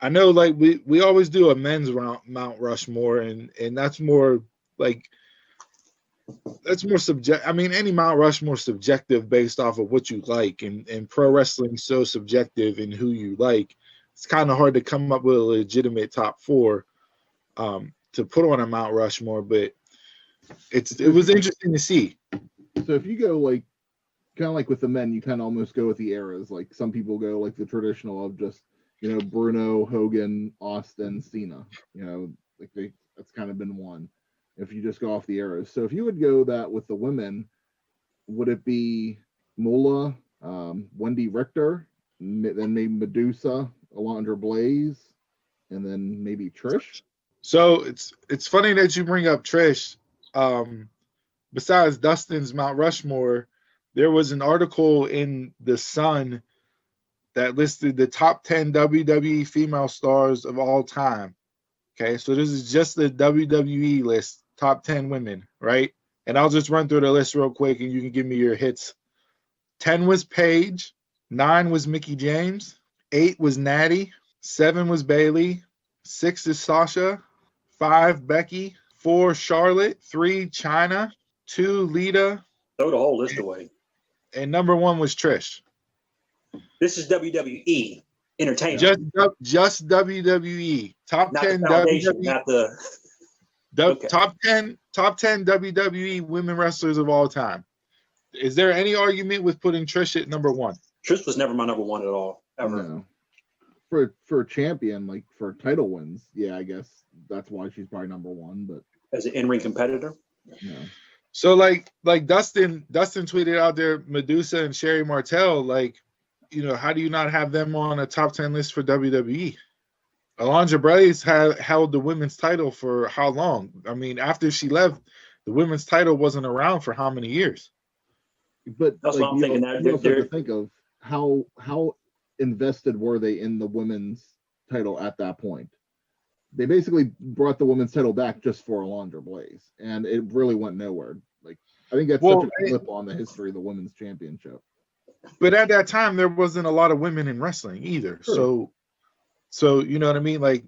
I know, like we always do a men's Mount Rushmore, and that's more like that's more subject. I mean, any Mount Rushmore subjective based off of what you like, and pro wrestling so subjective in who you like. It's kind of hard to come up with a legitimate top 4 to put on a Mount Rushmore, but it was interesting to see. So if you go like kind of like with the men, you kind of almost go with the eras. Like some people go like the traditional of just, you know, Bruno, Hogan, Austin, Cena. You know, like that's kind of been one. If you just go off the eras. So if you would go that with the women, would it be Moolah, Wendy Richter, then maybe Medusa, Alondra Blaze, and then maybe Trish? So it's funny that you bring up Trish. Besides Dustin's Mount Rushmore, there was an article in The Sun that listed the top 10 WWE female stars of all time. Okay, so this is just the WWE list, top 10 women, right? And I'll just run through the list real quick and you can give me your hits. 10 was Paige, 9 was Mickie James, 8 was Natty, 7 was Bayley, 6 is Sasha, 5 Becky, 4 Charlotte, 3 Chyna, 2 Lita. Throw the whole list away. And number 1 was Trish. This is WWE entertainment. Just WWE. Top not 10 WWE. Not the okay. Top 10 WWE women wrestlers of all time. Is there any argument with putting Trish at number 1? Trish was never my number 1 at all, ever. No. For champion, like for title wins, yeah, I guess that's why she's probably number 1. But as an in-ring competitor, no. So like Dustin tweeted out there, Medusa and Sherry Martel, like, you know, how do you not have them on a top 10 list for WWE? Alondra Blaze held the women's title for how long? I mean, after she left, the women's title wasn't around for how many years? But that's like, what I'm thinking. That you also have to think of how invested were they in the women's title at that point? They basically brought the women's title back just for Alondra Blaze, and it really went nowhere. Like, I think that's such a flip on the history of the women's championship. But at that time, there wasn't a lot of women in wrestling either. Sure. So you know what I mean? Like,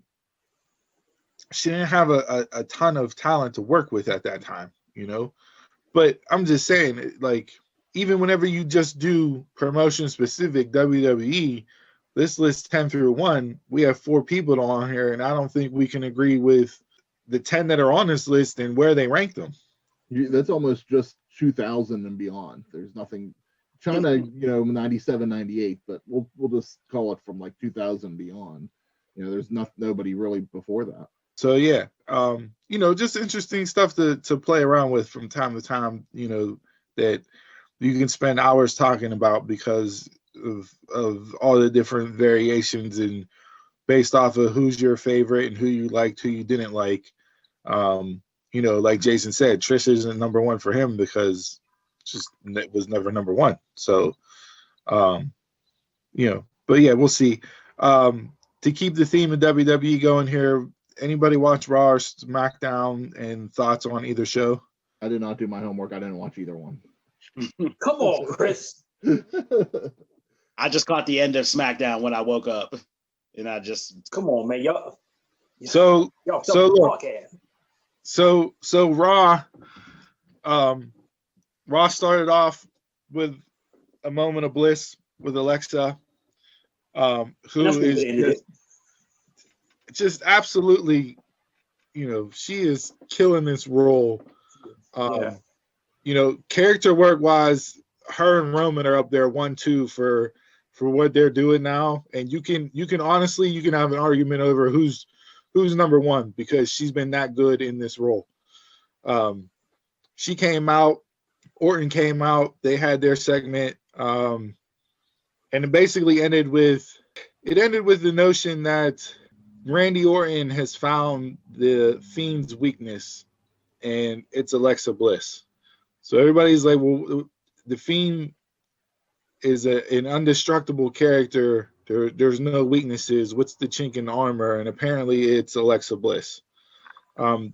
she didn't have a ton of talent to work with at that time, you know? But I'm just saying, like, even whenever you just do promotion-specific WWE, this list 10 through 1, we have 4 people on here, and I don't think we can agree with the 10 that are on this list and where they rank them. That's almost just 2000 and beyond. There's nothing... China, you know, 97, 98, but we'll just call it from like 2000 beyond. You know, there's nobody really before that. So yeah, you know, just interesting stuff to play around with from time to time. You know, that you can spend hours talking about because of all the different variations and based off of who's your favorite and who you liked, who you didn't like. You know, like Jason said, Trish isn't number 1 for him because it was never number 1. So, you know, but yeah, we'll see. To keep the theme of WWE going here, anybody watch Raw or SmackDown and thoughts on either show? I did not do my homework. I didn't watch either one. Come on, Chris. I just caught the end of SmackDown when I woke up, and I just come on, man, y'all. So Raw. Raw started off with a moment of bliss with Alexa, who is just absolutely, you know, she is killing this role. You know, character work wise, her and Roman are up there 1-2 for what they're doing now. And you can honestly have an argument over who's number 1 because she's been that good in this role. She came out. Orton came out, they had their segment, and it basically ended with the notion that Randy Orton has found the Fiend's weakness, and it's Alexa Bliss. So everybody's like, well, the Fiend is an indestructible character. There's no weaknesses. What's the chink in the armor? And apparently it's Alexa Bliss.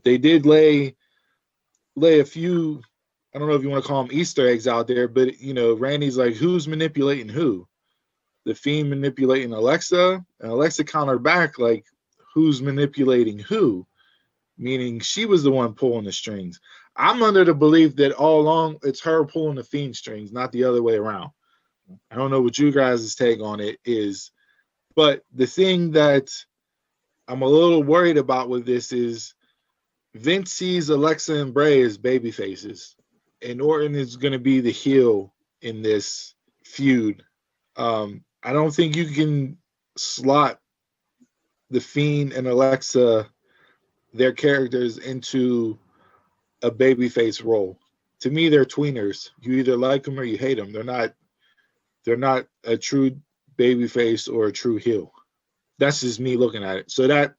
They did lay a few, I don't know if you want to call them Easter eggs out there, but, you know, Randy's like, who's manipulating who? the Fiend manipulating Alexa, and Alexa countered back like, who's manipulating who? Meaning she was the one pulling the strings. I'm under the belief that all along it's her pulling the Fiend strings, not the other way around. I don't know what you guys' take on it is, but the thing that I'm a little worried about with this is Vince sees Alexa and Bray as baby faces, and Orton is going to be the heel in this feud. I don't think you can slot the Fiend and Alexa, their characters, into a babyface role. To me, they're tweeners. You either like them or you hate them. They're not a true babyface or a true heel. That's just me looking at it. So that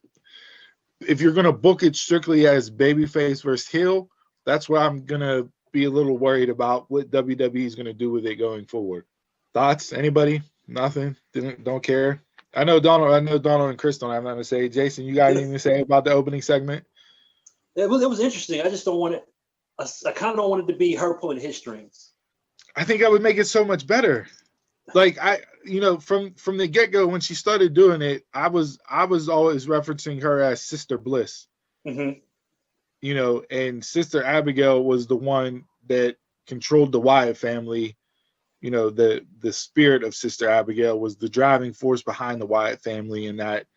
if you're gonna book it strictly as babyface versus heel, that's where I'm gonna be a little worried about what WWE is gonna do with it going forward. Thoughts? Anybody? Nothing? Don't care. I know Donald and Chris don't have nothing to say. Jason, you got anything to say about the opening segment? It was interesting. I just don't want it. I kind of don't want it to be her pulling his strings. I think I would make it so much better. Like from the get-go when she started doing it, I was always referencing her as Sister Bliss. Mm-hmm. And Sister Abigail was the one that controlled the Wyatt family. The spirit of Sister Abigail was the driving force behind the Wyatt family, and that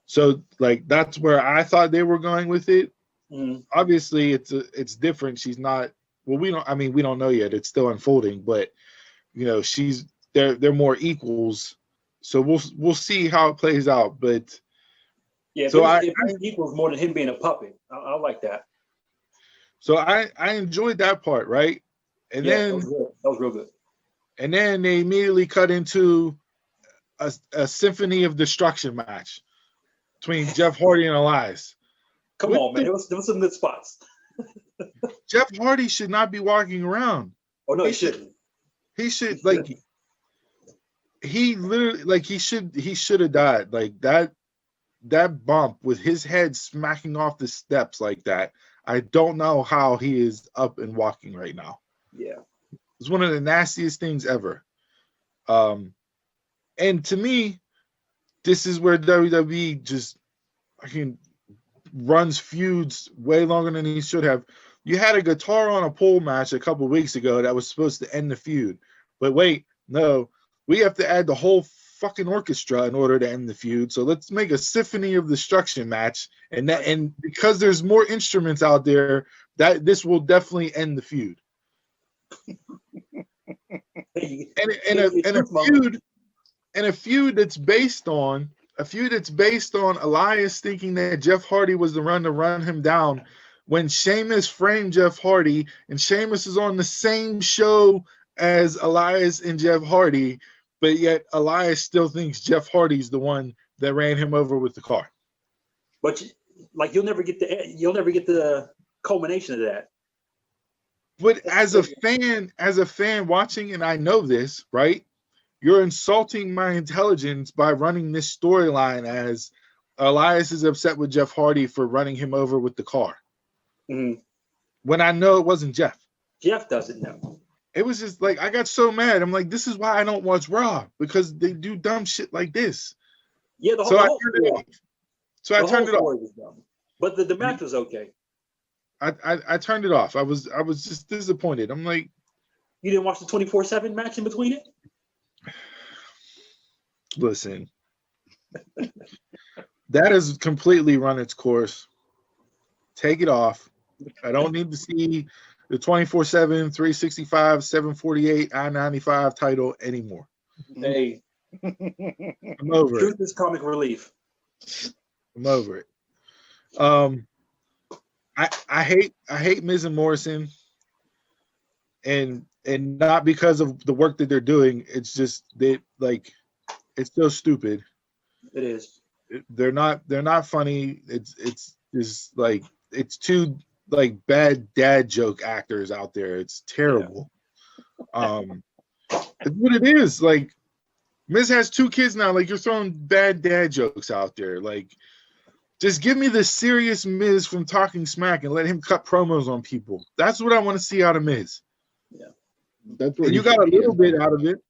so like that's where I thought they were going with it. Obviously it's different. She's not, well, we don't know yet, it's still unfolding, but they're more equals, so we'll see how it plays out. But yeah, so if he's equals more than him being a puppet, I like that. So I enjoyed that part, right? And then that was real good. And then they immediately cut into a Symphony of Destruction match between Jeff Hardy and Elias. Come on, man. There was some good spots. Jeff Hardy should not be walking around. Oh no, he shouldn't. He should he literally he should have died. Like that bump with his head smacking off the steps like that. I don't know how he is up and walking right now. Yeah. It's one of the nastiest things ever. And to me, this is where WWE just runs feuds way longer than he should have. You had a guitar on a pole match a couple weeks ago that was supposed to end the feud. But wait, no, we have to add the whole fucking orchestra in order to end the feud. So let's make a Symphony of Destruction match. And because there's more instruments out there, that this will definitely end the feud. And a feud that's based on Elias thinking that Jeff Hardy was the one to run him down when Sheamus framed Jeff Hardy, and Sheamus is on the same show as Elias and Jeff Hardy, but yet Elias still thinks Jeff Hardy's the one that ran him over with the car. But you'll never get the culmination of that. But as a fan watching, and I know this, right? You're insulting my intelligence by running this storyline as Elias is upset with Jeff Hardy for running him over with the car. Mm-hmm. When I know it wasn't Jeff. Jeff doesn't know. It was just I got so mad. I'm like, this is why I don't watch Raw, because they do dumb shit like this. Yeah, I turned it off. But the match was okay. I turned it off. I was just disappointed. I'm like, you didn't watch the 24/7 match in between it? Listen, that has completely run its course. Take it off. I don't need to see the 24/7, 365, 748, I-95 title anymore. Hey, I'm over truth is comic relief. I'm over it. I hate Miz and Morrison, and not because of the work that they're doing. It's just it's so stupid. It is. They're not funny. It's just it's too bad dad joke actors out there. It's terrible. Yeah. It's what it is. Miz has 2 kids now. You're throwing bad dad jokes out there. Just give me the serious Miz from Talking Smack and let him cut promos on people. That's what I want to see out of Miz. Yeah, that's what you got a little bit out of it.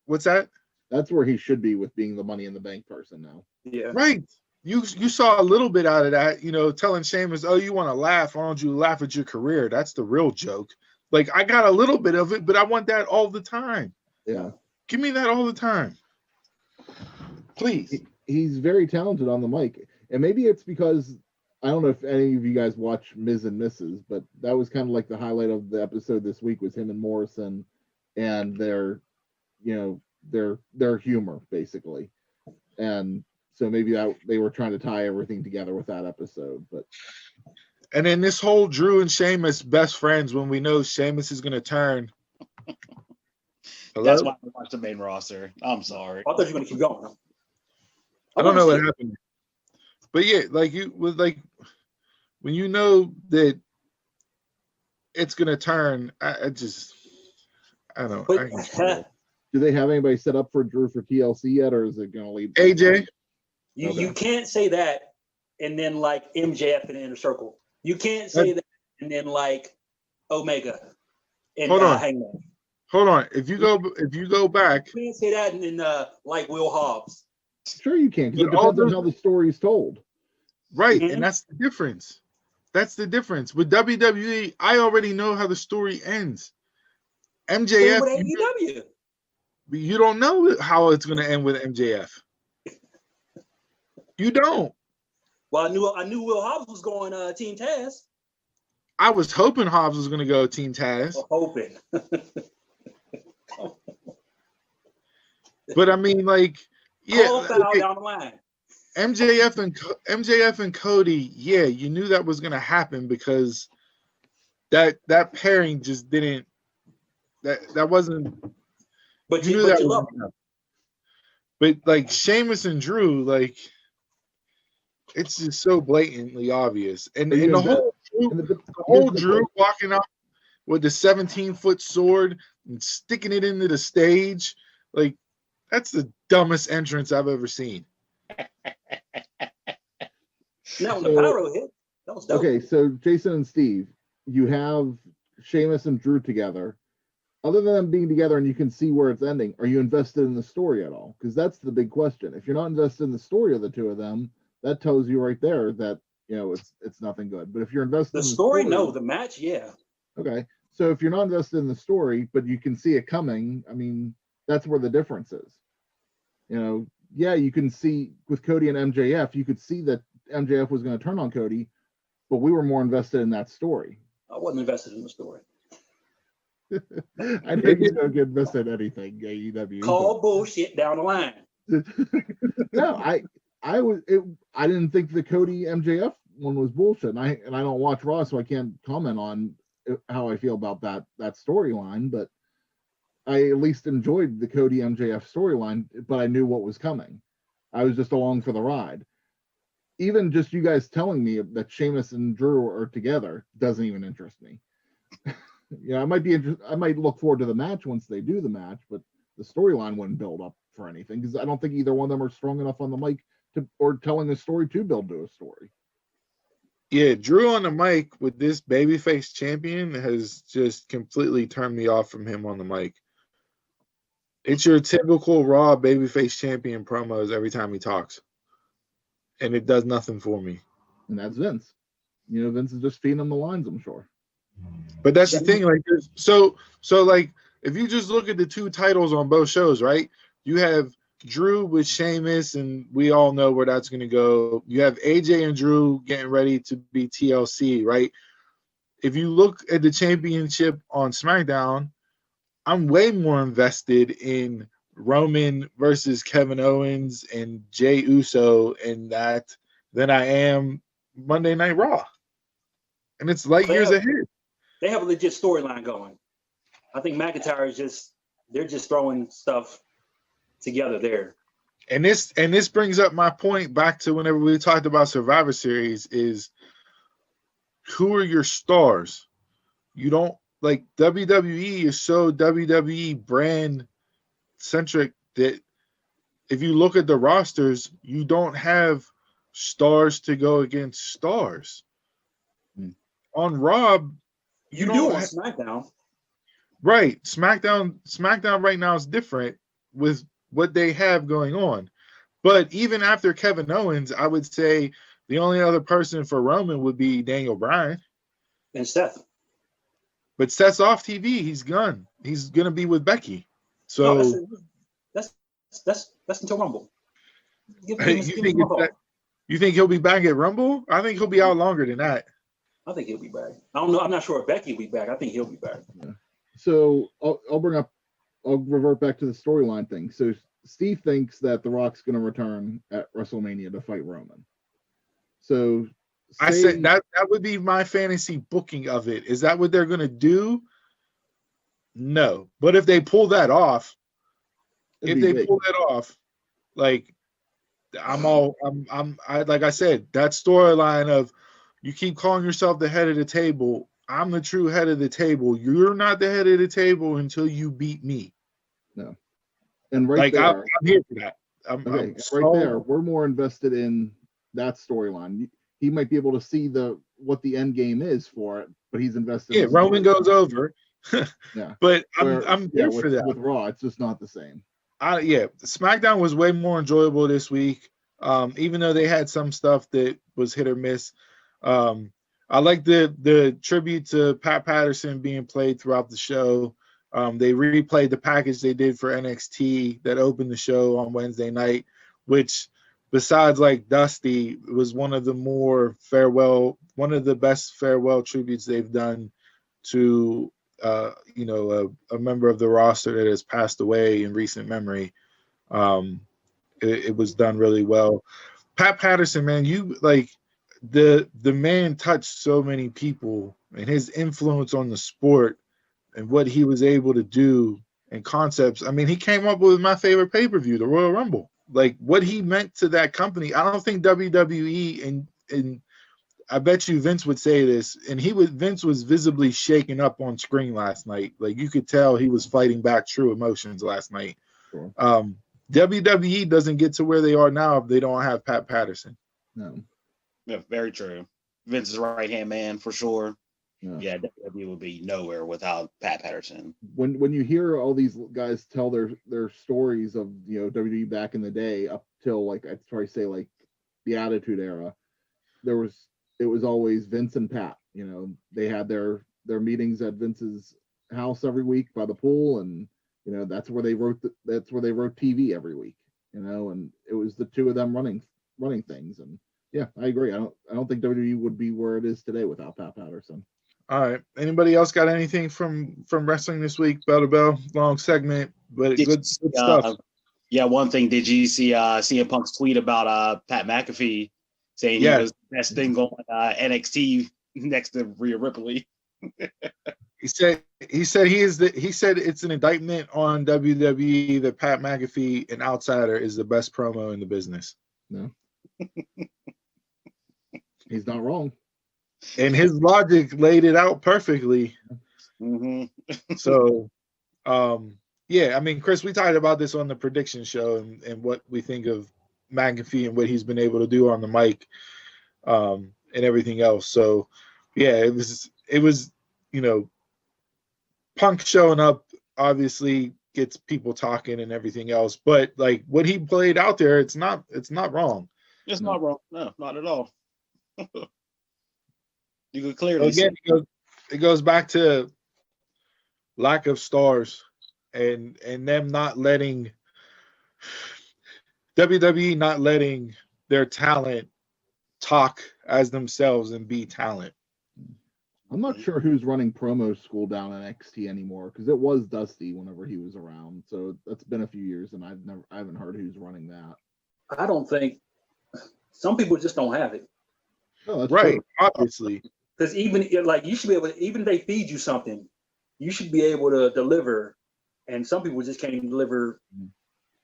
What's that? That's where he should be with being the Money in the Bank person now. Yeah. Right. You saw a little bit out of that, telling Sheamus, oh, you want to laugh? Why don't you laugh at your career? That's the real joke. Like, I got a little bit of it, but I want that all the time. Yeah. Give me that all the time. Please. He's very talented on the mic. And maybe it's because, I don't know if any of you guys watch Ms. and Mrs., but that was kind of like the highlight of the episode this week was him and Morrison and their humor, basically. And so maybe that they were trying to tie everything together with that episode. And then this whole Drew and Sheamus best friends when we know Sheamus is going to turn. That's why I watched the main roster. I'm sorry. I thought you were going to keep going. I don't know what happened. But yeah, when you know that it's going to turn, I don't know. Do they have anybody set up for Drew for TLC yet, or is it going to leave? AJ? You can't say that and then like MJF in the inner circle. You can't say that and then like Omega and Hangman. Hold on. If you go back, you can't say that and then like Will Hobbs. Sure you can, because it depends on how the story is told. Right, and that's the difference. That's the difference. With WWE, I already know how the story ends. MJF, AEW. You don't know how it's going to end with MJF. You don't. Well, I knew Will Hobbs was going Team Taz. I was hoping Hobbs was going to go Team Taz. Hoping. But I mean, like, yeah, down the line. MJF and Cody, yeah, you knew that was going to happen because that pairing just didn't. That wasn't. But you knew that you love them. But like Sheamus and Drew, like it's just so blatantly obvious. And the whole Drew walking up with the 17-foot sword and sticking it into the stage, like that's the dumbest entrance I've ever seen. Now when the pyro hit, that was dope. Okay, so Jason and Steve, you have Sheamus and Drew together. Other than them being together and you can see where it's ending, are you invested in the story at all? Because that's the big question. If you're not invested in the story of the two of them, that tells you right there that it's nothing good. But if you're invested in the story, no, the match, yeah. Okay, so if you're not invested in the story, but you can see it coming, I mean, that's where the difference is. Yeah, you can see with Cody and MJF, you could see that MJF was going to turn on Cody, but we were more invested in that story. I wasn't invested in the story. I think you don't get invested in anything, AEW. Call bullshit down the line. No, I didn't think the Cody MJF one was bullshit. And I don't watch Raw, so I can't comment on how I feel about that storyline, but I at least enjoyed the Cody MJF storyline, but I knew what was coming. I was just along for the ride. Even just you guys telling me that Sheamus and Drew are together doesn't even interest me. I might look forward to the match once they do the match, but the storyline wouldn't build up for anything because I don't think either one of them are strong enough on the mic or telling a story to build to a story. Yeah, Drew on the mic with this babyface champion has just completely turned me off from him on the mic. It's your typical Raw babyface champion promos every time he talks. And it does nothing for me. And that's Vince. Vince is just feeding him the lines, I'm sure. But that's the thing, like, so like, if you just look at the two titles on both shows, right? You have Drew with Sheamus, and we all know where that's going to go. You have AJ and Drew getting ready to be TLC, right? If you look at the championship on SmackDown, I'm way more invested in Roman versus Kevin Owens and Jey Uso and that than I am Monday Night Raw. And it's light years ahead. They have a legit storyline going. I think McIntyre they're just throwing stuff together there. And this brings up my point back to whenever we talked about Survivor Series is who are your stars? You don't like WWE is so WWE brand centric that if you look at the rosters, you don't have stars to go against stars. On Raw, you do on SmackDown. Right. SmackDown right now is different, what they have going on. But even after Kevin Owens, I would say the only other person for Roman would be Daniel Bryan and Seth. But Seth's off TV. He's gone. He's gonna be with Becky. So no, that's until Rumble. You think he'll be back at Rumble? I think he'll be out longer than that. I think he'll be back. I don't know. I'm not sure if Becky will be back. I think he'll be back. Yeah. So I'll revert back to the storyline thing. So Steve thinks that The Rock's going to return at WrestleMania to fight Roman. So I said that would be my fantasy booking of it. Is that what they're going to do? No. But if they pull that off, like like I said, that storyline of you keep calling yourself the head of the table. I'm the true head of the table. You're not the head of the table until you beat me. No. And right there, I'm here for that. There, we're more invested in that storyline. He might be able to see what the end game is for it, but he's invested. Yeah, Roman goes over. Yeah, but I'm here for that. With Raw, it's just not the same. SmackDown was way more enjoyable this week. Even though they had some stuff that was hit or miss. I like the tribute to Pat Patterson being played throughout the show. They replayed the package they did for NXT that opened the show on Wednesday night, which besides like Dusty was one of the best farewell tributes they've done to a member of the roster that has passed away in recent memory. It was done really well. Pat Patterson, man, the man touched so many people, and his influence on the sport and what he was able to do and concepts. I mean, he came up with my favorite pay-per-view, the Royal Rumble. Like what he meant to that company. I don't think WWE and I bet you Vince would say this, and Vince was visibly shaken up on screen last night. Like you could tell he was fighting back true emotions last night. Sure. WWE doesn't get to where they are now if they don't have Pat Patterson. No. Yeah, very true. Vince's right-hand man for sure. Yeah, WWE would be nowhere without Pat Patterson. When you hear all these guys tell their stories of WWE back in the day up till like I'd probably say like the Attitude Era, it was always Vince and Pat. They had their meetings at Vince's house every week by the pool, and that's where they wrote TV every week. And it was the two of them running things. And yeah, I agree. I don't think WWE would be where it is today without Pat Patterson. All right. Anybody else got anything from wrestling this week? Bell to bell, long segment, but good stuff. Yeah, one thing. Did you see CM Punk's tweet about Pat McAfee saying he was the best thing going NXT next to Rhea Ripley? He said it's an indictment on WWE that Pat McAfee, an outsider, is the best promo in the business. No. He's not wrong. And his logic laid it out perfectly. Mm-hmm. So, I mean, Chris, we talked about this on the prediction show and what we think of McAfee and what he's been able to do on the mic and everything else. So, yeah, it was, Punk showing up obviously gets people talking and everything else. But like what he played out there, it's not wrong. It's not wrong. No, not at all. You could clearly see. It goes back to lack of stars and them not letting WWE not letting their talent talk as themselves and be talent. I'm not sure who's running promo school down in NXT anymore because it was Dusty whenever he was around. So that's been a few years, and I haven't heard who's running that. I don't think some people just don't have it. No, that's right, true. obviously. Because even you should be able to, even if they feed you something, you should be able to deliver. And some people just can't deliver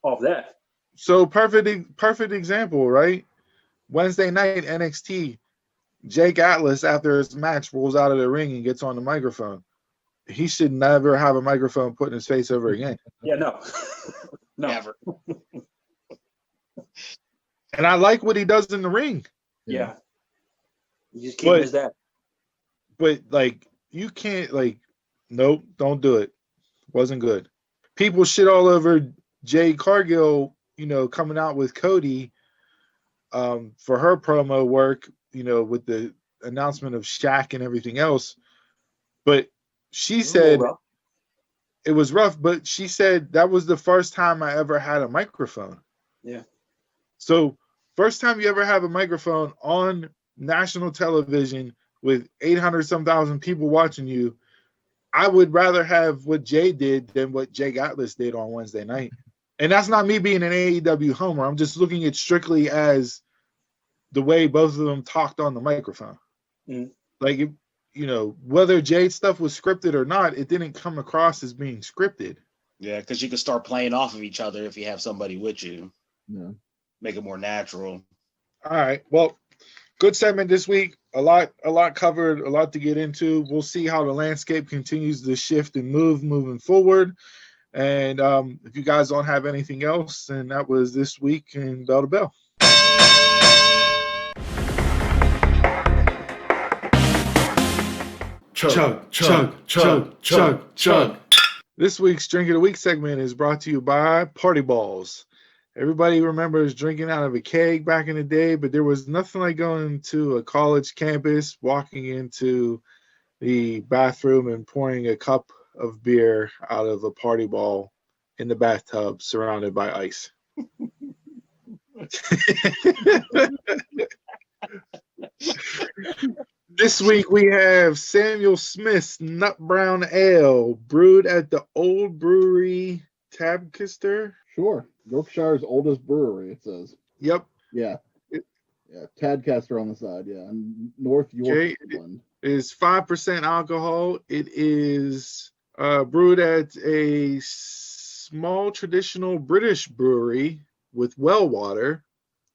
off that. So perfect example, right? Wednesday night NXT, Jake Atlas after his match rolls out of the ring and gets on the microphone. He should never have a microphone put in his face ever again. Yeah, no. Never. And I like what he does in the ring. Yeah. You just can't miss that. But like you can't nope, don't do it. Wasn't good. People shit all over Jade Cargill, coming out with Cody for her promo work, with the announcement of Shaq and everything else. But she said it was rough, but she said that was the first time I ever had a microphone. Yeah. So first time you ever have a microphone on national television with 800-some thousand people watching you, I would rather have what Jay did than what Jake Atlas did on Wednesday night. And that's not me being an AEW homer. I'm just looking at strictly as the way both of them talked on the microphone. Mm. Like, whether Jade's stuff was scripted or not, it didn't come across as being scripted. Yeah, because you can start playing off of each other if you have somebody with you. Yeah. Make it more natural. All right. Well, good segment this week. A lot covered, a lot to get into. We'll see how the landscape continues to shift and move moving forward. And if you guys don't have anything else, then that was this week in Bell to Bell. Chug. This week's Drink of the Week segment is brought to you by Party Balls. Everybody remembers drinking out of a keg back in the day, but there was nothing like going to a college campus, walking into the bathroom and pouring a cup of beer out of a party ball in the bathtub surrounded by ice. This week we have Samuel Smith's Nut Brown Ale, brewed at the Old Brewery Tadcaster. Sure. Yorkshire's oldest brewery, it says. Yep. Yeah. Yeah. Tadcaster on the side. Yeah. North York, Okay. England. It is 5% alcohol. It is brewed at a small traditional British brewery with well water.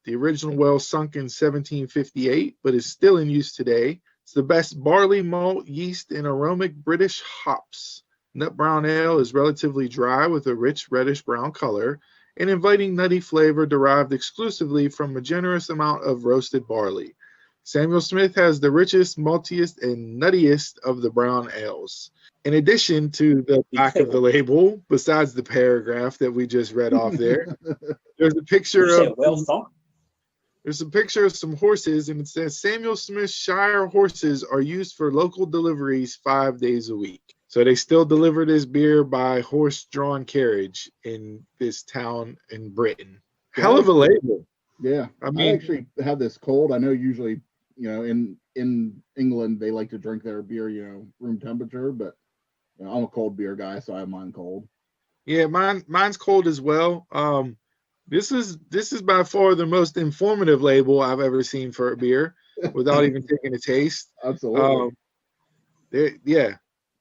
The original well sunk in 1758, but is still in use today. It's the best barley, malt, yeast, and aromatic British hops. Nut Brown Ale is relatively dry with a rich reddish-brown color, an inviting nutty flavor derived exclusively from a generous amount of roasted barley. Samuel Smith has the richest, maltiest, and nuttiest of the brown ales. In addition to the back of the label, besides the paragraph that we just read off there, there's a picture of there's a picture of some horses, and it says Samuel Smith Shire horses are used for local deliveries 5 days a week. So they still deliver this beer by horse-drawn carriage in this town in Britain. Hell of a label. Yeah. I actually have this cold. I know usually, in England, they like to drink their beer, room temperature, but I'm a cold beer guy, so I have mine cold. Yeah, mine's cold as well. This is by far the most informative label I've ever seen for a beer without even taking a taste. Absolutely. Yeah.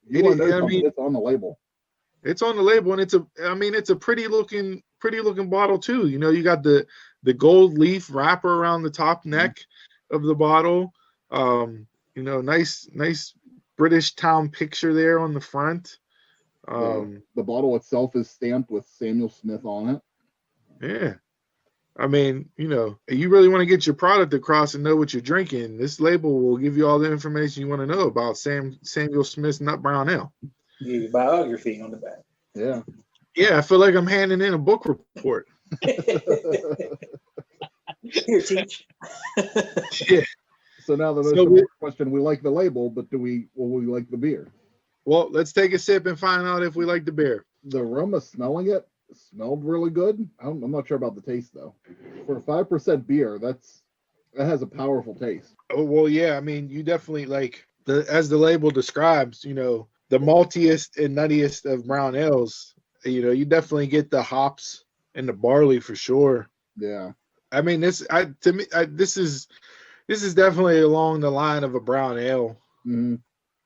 It's on the label. It's on the label, and it's a pretty looking bottle too. You got the gold leaf wrapper around the top neck of the bottle. Nice British town picture there on the front. The bottle itself is stamped with Samuel Smith on it. Yeah. You really want to get your product across and know what you're drinking. This label will give you all the information you want to know about Samuel Smith's Nut Brown Ale. Your biography on the back. Yeah. Yeah, I feel like I'm handing in a book report. Here, teach. Yeah. So now the most important question: we like the label, but will we like the beer? Well, let's take a sip and find out if we like the beer. The aroma, smelling it, smelled really good. I'm not sure about the taste though. For a 5% beer, that has a powerful taste. Oh well, yeah. You definitely as the label describes. The maltiest and nuttiest of brown ales. You definitely get the hops and the barley for sure. Yeah. This is definitely along the line of a brown ale,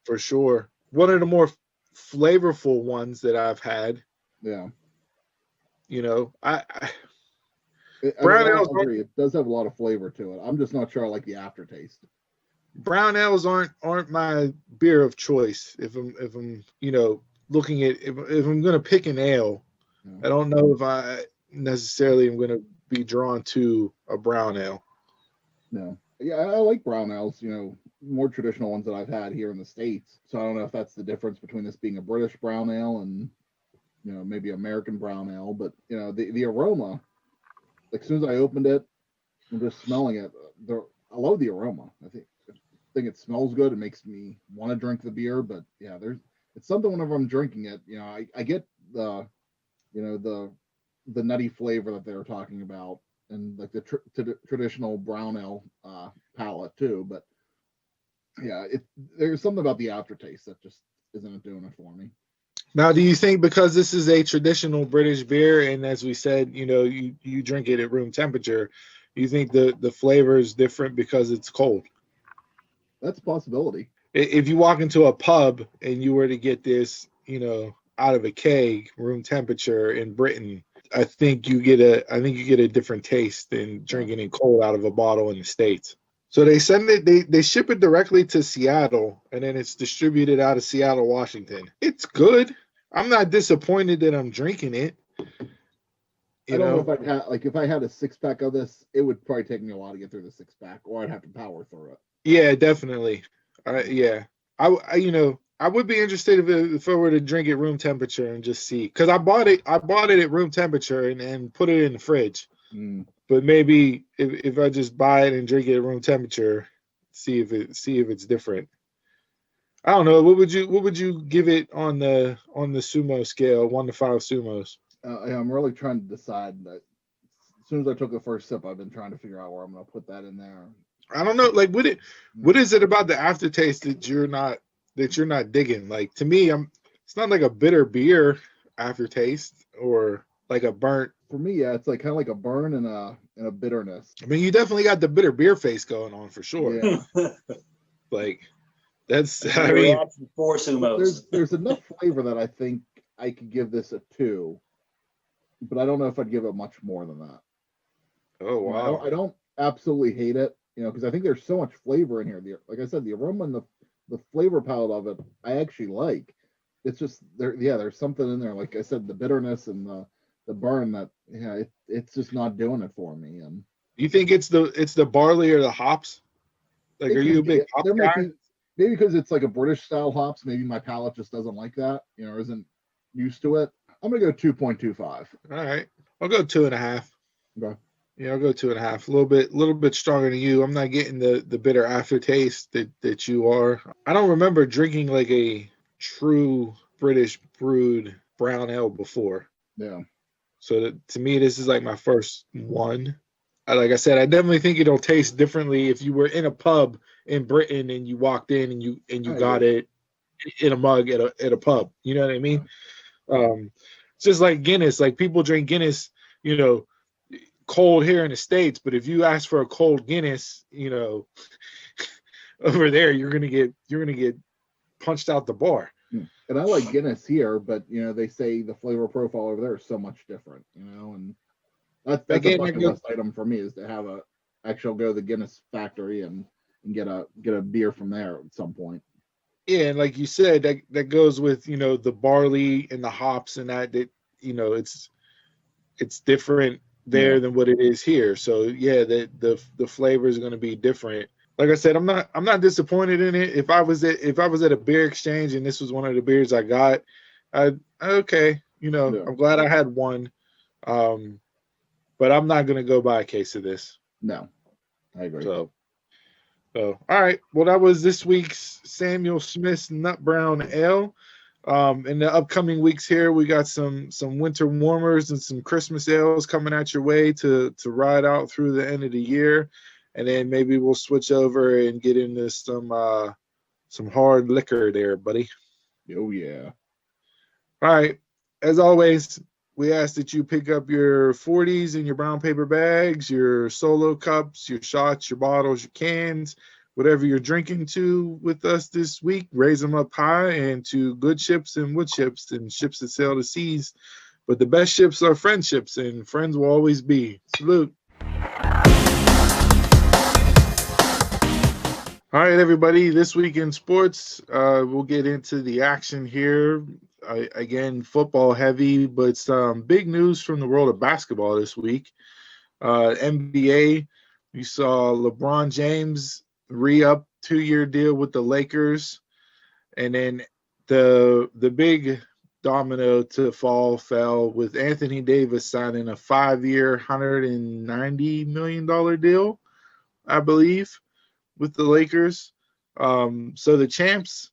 for sure. One of the more flavorful ones that I've had. Yeah. Brown ales. It does have a lot of flavor to it. I'm just not sure I like the aftertaste. Brown ales aren't my beer of choice. If I'm looking at if I'm gonna pick an ale, I don't know if I necessarily am gonna be drawn to a brown ale. No. Yeah, I like brown ales, more traditional ones that I've had here in the States. So I don't know if that's the difference between this being a British brown ale and maybe American brown ale, but the aroma, like as soon as I opened it, I'm just smelling it. I love the aroma. I think it smells good. It makes me want to drink the beer, but yeah, it's something whenever I'm drinking it, I get the nutty flavor that they were talking about, and like the traditional brown ale palate too. But yeah, there's something about the aftertaste that just isn't doing it for me. Now, do you think because this is a traditional British beer, and as we said, you drink it at room temperature, you think the flavor is different because it's cold? That's a possibility. If you walk into a pub and you were to get this, out of a keg, room temperature in Britain, I think you get a different taste than drinking it cold out of a bottle in the States. So they they ship it directly to Seattle, and then it's distributed out of Seattle, Washington. It's good. I'm not disappointed that I'm drinking it. I don't know if I had a 6-pack of this, it would probably take me a while to get through the 6-pack, or I'd have to power through it. Yeah, definitely. Yeah, I would be interested if I were to drink it room temperature and just see, because I bought it at room temperature and put it in the fridge. But maybe if I just buy it and drink it at room temperature, see if it's different. I don't know. What would you give it on the sumo scale, 1 to 5 sumos? I'm really trying to decide. That as soon as I took the first sip, I've been trying to figure out where I'm going to put that in there. I don't know. Like, what is it about the aftertaste that you're not digging? Like, to me, it's not like a bitter beer aftertaste or like a burnt. For me, yeah, it's like kind of like a burn and a bitterness. I mean, you definitely got the bitter beer face going on for sure. Yeah. Like, that's, I mean, 4 sumos. There's enough flavor that I think I could give this a 2, but I don't know if I'd give it much more than that. Oh wow! I don't absolutely hate it, because I think there's so much flavor in here. Like I said, the aroma and the flavor palette of it, I actually like. It's just there's something in there. Like I said, the bitterness and the burn that it's just not doing it for me. And you think it's the barley or the hops? Like, are you a big hop guy? Maybe because it's like a British style hops. Maybe my palate just doesn't like that. Isn't used to it. I'm gonna go 2.25. All right, I'll go 2.5. Okay. Yeah, I'll go 2.5. A little bit stronger than you. I'm not getting the bitter aftertaste that you are. I don't remember drinking like a true British brewed brown ale before. Yeah. So to me, this is like my first one. Like I said, I definitely think it'll taste differently if you were in a pub in Britain and you walked in and you got it in a mug at a pub. You know what I mean? It's just like Guinness. Like, people drink Guinness, cold here in the States, but if you ask for a cold Guinness, over there, you're gonna get punched out the bar. And I like Guinness here, but they say the flavor profile over there is so much different, and that's a bucket list item for me, is to have go to the Guinness factory and get a beer from there at some point. Yeah, and like you said, that goes with the barley and the hops and that it's different there than what it is here. So yeah, the flavor is going to be different. Like I said, I'm not disappointed in it. If I was at a beer exchange and this was one of the beers I got, okay, I'm glad I had one. But I'm not going to go buy a case of this. No, I agree. So all right. Well, that was this week's Samuel Smith's Nut Brown Ale. In the upcoming weeks here, we got some winter warmers and some Christmas ales coming at your way to ride out through the end of the year. And then maybe we'll switch over and get into some hard liquor there, buddy. Oh, yeah. All right. As always, we ask that you pick up your 40s and your brown paper bags, your solo cups, your shots, your bottles, your cans, whatever you're drinking to with us this week. Raise them up high and to good ships and wood ships and ships that sail the seas. But the best ships are friendships, and friends will always be. Salute. All right, everybody. This week in sports, we'll get into the action here. Again, football heavy, but some big news from the world of basketball this week. NBA, we saw LeBron James re-up 2-year deal with the Lakers. And then the big domino to fell with Anthony Davis signing a 5-year, $190 million deal, I believe, with the Lakers. So the champs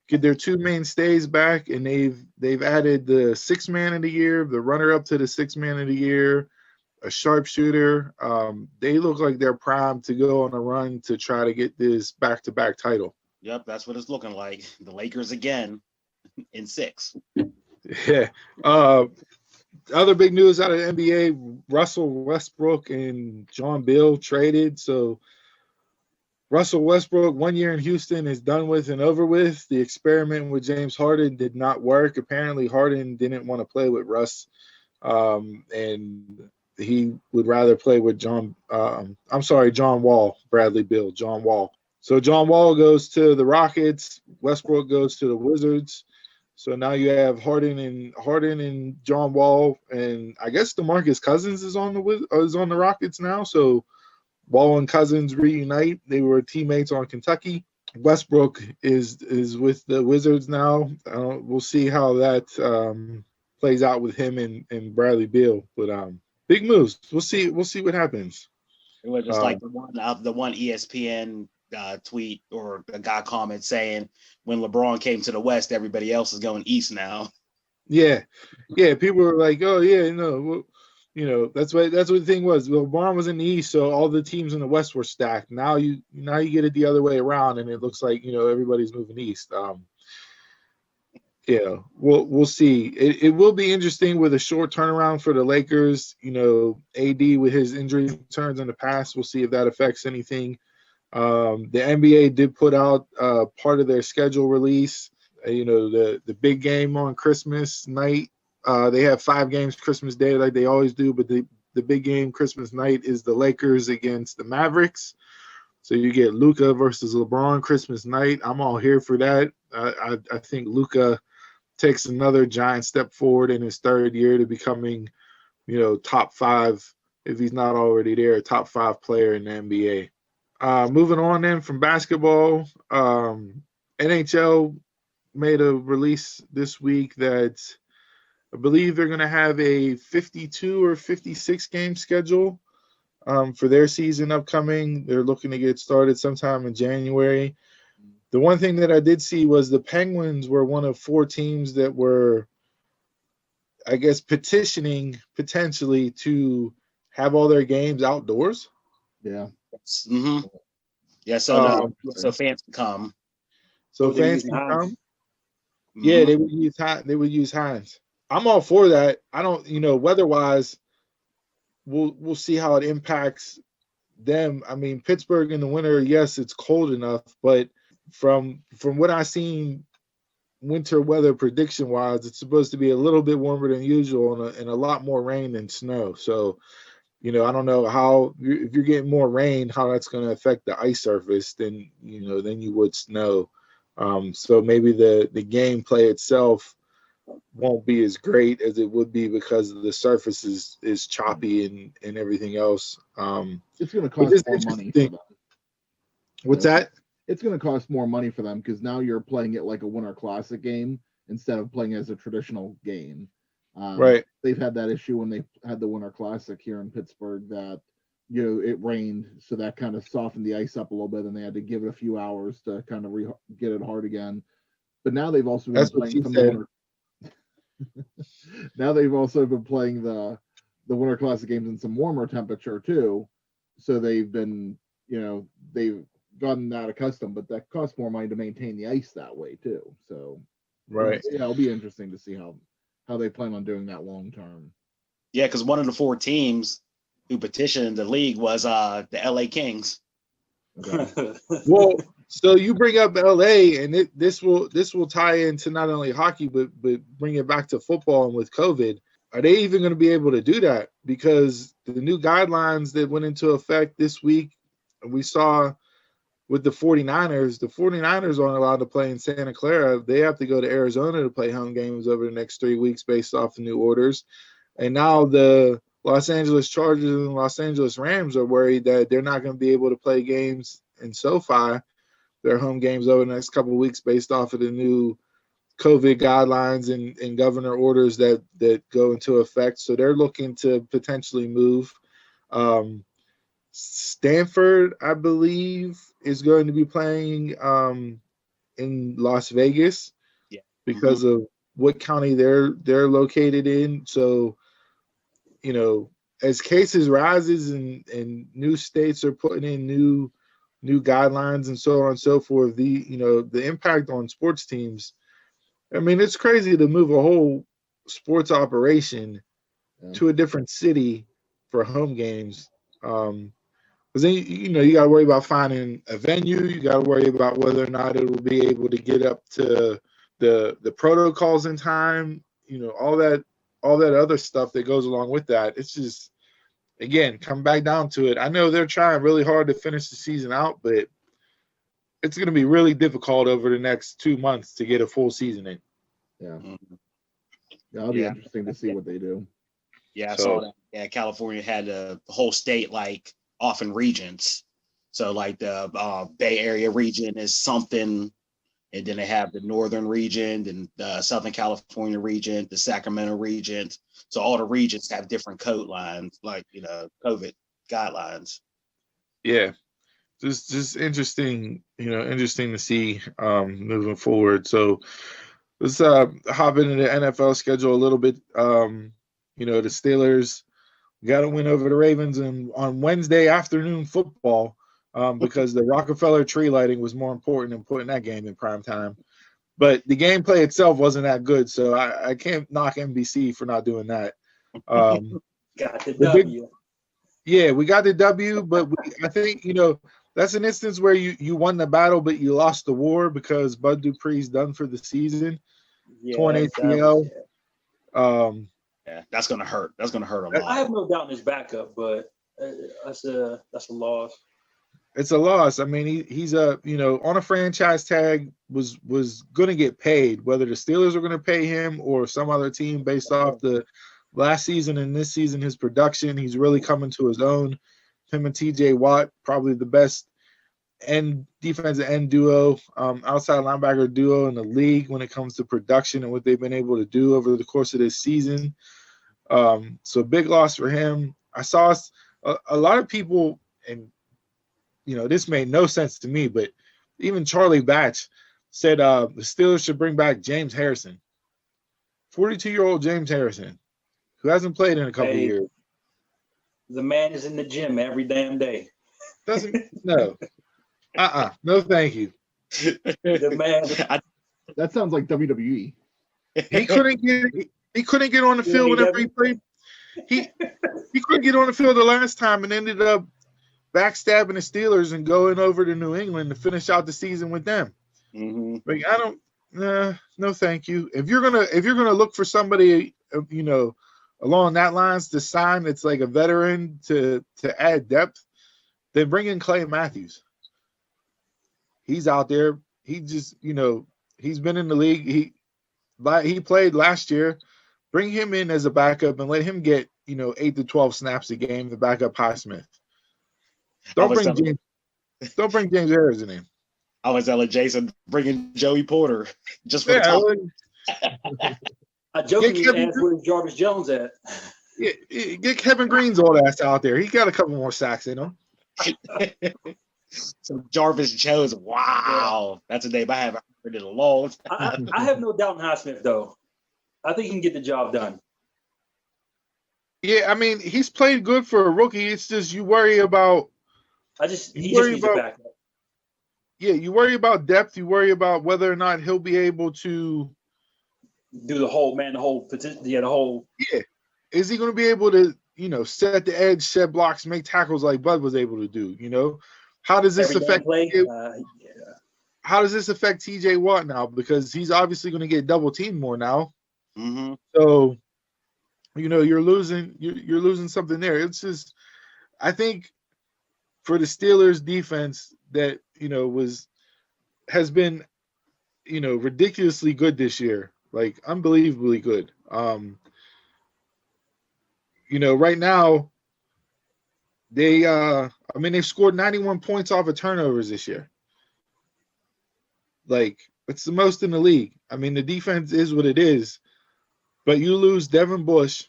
get their two mainstays back, and they've added the sixth man of the year, the runner-up to the sixth man of the year, a sharpshooter. They look like they're primed to go on a run to try to get this back-to-back title. Yep, that's what it's looking like. The Lakers again in 6. Yeah. Other big news out of the NBA, Russell Westbrook and John Beal traded. So Russell Westbrook, 1 year in Houston, is done with and over with. The experiment with James Harden did not work. Apparently, Harden didn't want to play with Russ, and he would rather play with John Wall, Bradley Beal, John Wall. So John Wall goes to the Rockets. Westbrook goes to the Wizards. So now you have Harden and John Wall, and I guess DeMarcus Cousins is on the Rockets now. So Wall and Cousins reunite. They were teammates on Kentucky. Westbrook is with the Wizards now. We'll see how that plays out with him and Bradley Beal. But big moves. We'll see what happens. It was just like the one ESPN tweet or a guy comment saying when LeBron came to the West, everybody else is going East now. Yeah. People were like, "Oh yeah, that's what the thing was. LeBron was in the East, so all the teams in the West were stacked. Now you get it the other way around, and it looks like everybody's moving East. We'll see. It will be interesting with a short turnaround for the Lakers. AD with his injury concerns in the past. We'll see if that affects anything. The NBA did put out part of their schedule release. The big game on Christmas night. They have 5 games Christmas Day like they always do, but the big game Christmas night is the Lakers against the Mavericks. So you get Luka versus LeBron Christmas night. I'm all here for that. I think Luka takes another giant step forward in his 3rd year to becoming, top 5, if he's not already there, top 5 player in the NBA. Moving on then from basketball, NHL made a release this week that I believe they're going to have a 52 or 56 game schedule for their season upcoming. They're looking to get started sometime in January. The one thing that I did see was the Penguins were one of 4 teams that were, I guess, petitioning potentially to have all their games outdoors. Yeah. Mm-hmm. Yeah, so fans can come. So fans can come. Mm-hmm. Yeah, they would use Hines. I'm all for that. I don't, weather-wise, we'll see how it impacts them. I mean, Pittsburgh in the winter, yes, it's cold enough, but from what I've seen winter weather prediction-wise, it's supposed to be a little bit warmer than usual and a lot more rain than snow. So, I don't know how, if you're getting more rain, how that's going to affect the ice surface than you would snow. So maybe the gameplay itself won't be as great as it would be because the surface is choppy and everything else. It's going to cost more money for them. What's that? It's going to cost more money for them because now you're playing it like a Winter Classic game instead of playing it as a traditional game. Right. They've had that issue when they had the Winter Classic here in Pittsburgh that, it rained, so that kind of softened the ice up a little bit, and they had to give it a few hours to kind of get it hard again. But now they've also been playing some winter. Now they've also been playing the Winter Classic games in some warmer temperature too, so they've been, they've gotten that accustomed, but that costs more money to maintain the ice that way too. So, right, it'll be interesting to see how they plan on doing that long term. Yeah, because one of the 4 teams who petitioned the league was the LA Kings. Okay. Well, so you bring up LA, and this will tie into not only hockey but bring it back to football. And with COVID, are they even going to be able to do that? Because the new guidelines that went into effect this week, we saw with the 49ers aren't allowed to play in Santa Clara. They have to go to Arizona to play home games over the next 3 weeks based off the new orders. And now the Los Angeles Chargers and Los Angeles Rams are worried that they're not going to be able to play games in SoFi, their home games over the next couple of weeks based off of the new COVID guidelines and governor orders that go into effect. So they're looking to potentially move. Stanford, I believe, is going to be playing in Las Vegas because of what county they're located in. So, as cases rises and new states are putting in new guidelines and so on and so forth, the impact on sports teams. I mean, it's crazy to move a whole sports operation to a different city for home games. Because then you got to worry about finding a venue. You got to worry about whether or not it will be able to get up to the protocols in time. All that other stuff that goes along with that. It's just, again, come back down to it. I know they're trying really hard to finish the season out, but it's going to be really difficult over the next 2 months to get a full season in. Yeah, it'll be interesting to see what they do. Yeah, I saw that. Yeah, California had the whole state off in regions. So the Bay Area region is something, and then they have the northern region and the Southern California region, the Sacramento region. So all the regions have different code lines, COVID guidelines. Yeah, just interesting, interesting to see moving forward. So let's hop into the NFL schedule a little bit. The Steelers got to win over the Ravens on Wednesday afternoon football because the Rockefeller tree lighting was more important than putting that game in prime time. But the gameplay itself wasn't that good, so I can't knock NBC for not doing that. Got the W. We got the W, but I think, that's an instance where you won the battle, but you lost the war because Bud Dupree's done for the season. Torn ACL. Yeah, that's gonna hurt. That's gonna hurt a lot. I have no doubt in his backup, but that's a loss. It's a loss. I mean, he's on a franchise tag, was going to get paid, whether the Steelers are going to pay him or some other team based off the last season and this season, his production. He's really coming to his own. Him and TJ Watt, probably the best defensive end duo, outside linebacker duo in the league when it comes to production and what they've been able to do over the course of this season. So big loss for him. I saw a lot of people, and this made no sense to me, but even Charlie Batch said the Steelers should bring back James Harrison, 42-year-old James Harrison, who hasn't played in a couple of years. The man is in the gym every damn day. No, no, thank you. The man. That sounds like WWE. He couldn't get on the field whenever he played. He couldn't get on the field the last time and ended up backstabbing the Steelers and going over to New England to finish out the season with them. Mm-hmm. I don't. No, thank you. If you're gonna look for somebody, along that lines to sign that's like a veteran to add depth, then bring in Clay Matthews. He's out there. He just, he's been in the league. He played last year. Bring him in as a backup and let him get 8 to 12 snaps a game to back up Highsmith. Don't bring James Harrison in. I was telling Jason, bringing Joey Porter just for the top. I jokingly asked where's Jarvis Jones at. Yeah, get Kevin Green's old ass out there. He got a couple more sacks in him. So Jarvis Jones, wow, that's a name I haven't heard in a long time. I have no doubt in Highsmith though. I think he can get the job done. Yeah, I mean, he's played good for a rookie. It's just you worry about. He just needs a backup. Yeah, you worry about depth. You worry about whether or not he'll be able to do the whole. Yeah, is he going to be able to, set the edge, set blocks, make tackles like Bud was able to do? How does this affect? How does this affect TJ Watt now? Because he's obviously going to get double teamed more now. Mm-hmm. So, you're losing something there. It's just, I think, for the Steelers defense that has been ridiculously good this year, like unbelievably good. Right now they've scored 91 points off of turnovers this year. Like, It's the most in the league. I mean, the defense is what it is, but you lose Devin Bush,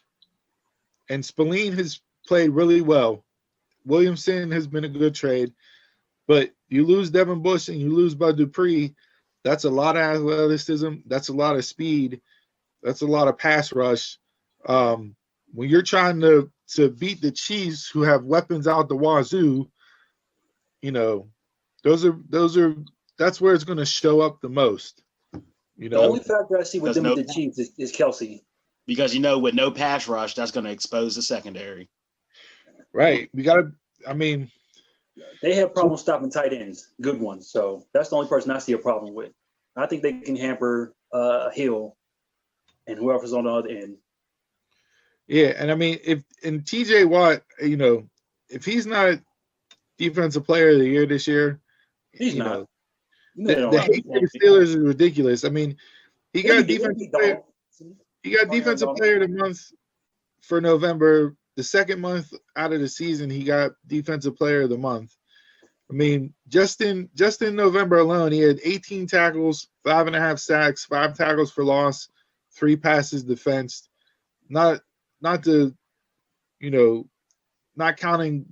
and Spillane has played really well. Williamson has been a good trade, but you lose Devin Bush and you lose Bud Dupree. That's a lot of athleticism. That's a lot of speed. That's a lot of pass rush. When you're trying to beat the Chiefs, who have weapons out the wazoo, you know, that's where it's going to show up the most. You know, the only factor I see with them with the Chiefs is Kelsey, because with no pass rush, that's going to expose the secondary. Right. We got to. I mean, they have problems stopping tight ends, good ones. So that's the only person I see a problem with. I think they can hamper Hill and whoever's on the other end. Yeah, and I mean, if TJ Watt, if he's not defensive player of the year this year, he's not. The hate for the Steelers is ridiculous. I mean, he got defensive player of the month for November. The second month out of the season, he got defensive player of the month. I mean, just in November alone, he had 18 tackles, 5.5 sacks, 5 tackles for loss, 3 passes defensed. Not counting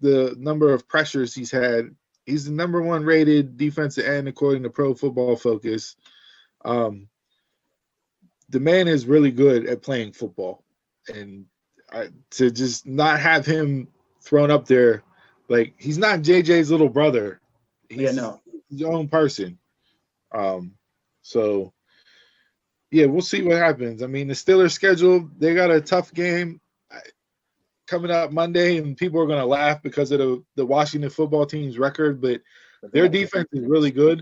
the number of pressures he's had. He's the number 1 rated defensive end according to Pro Football Focus. The man is really good at playing football, and to just not have him thrown up there, like, he's not JJ's little brother. He's his own person. So yeah, we'll see what happens. I mean, the Steelers schedule, they got a tough game coming up Monday, and people are going to laugh because of the Washington football team's record, but their defense is really good.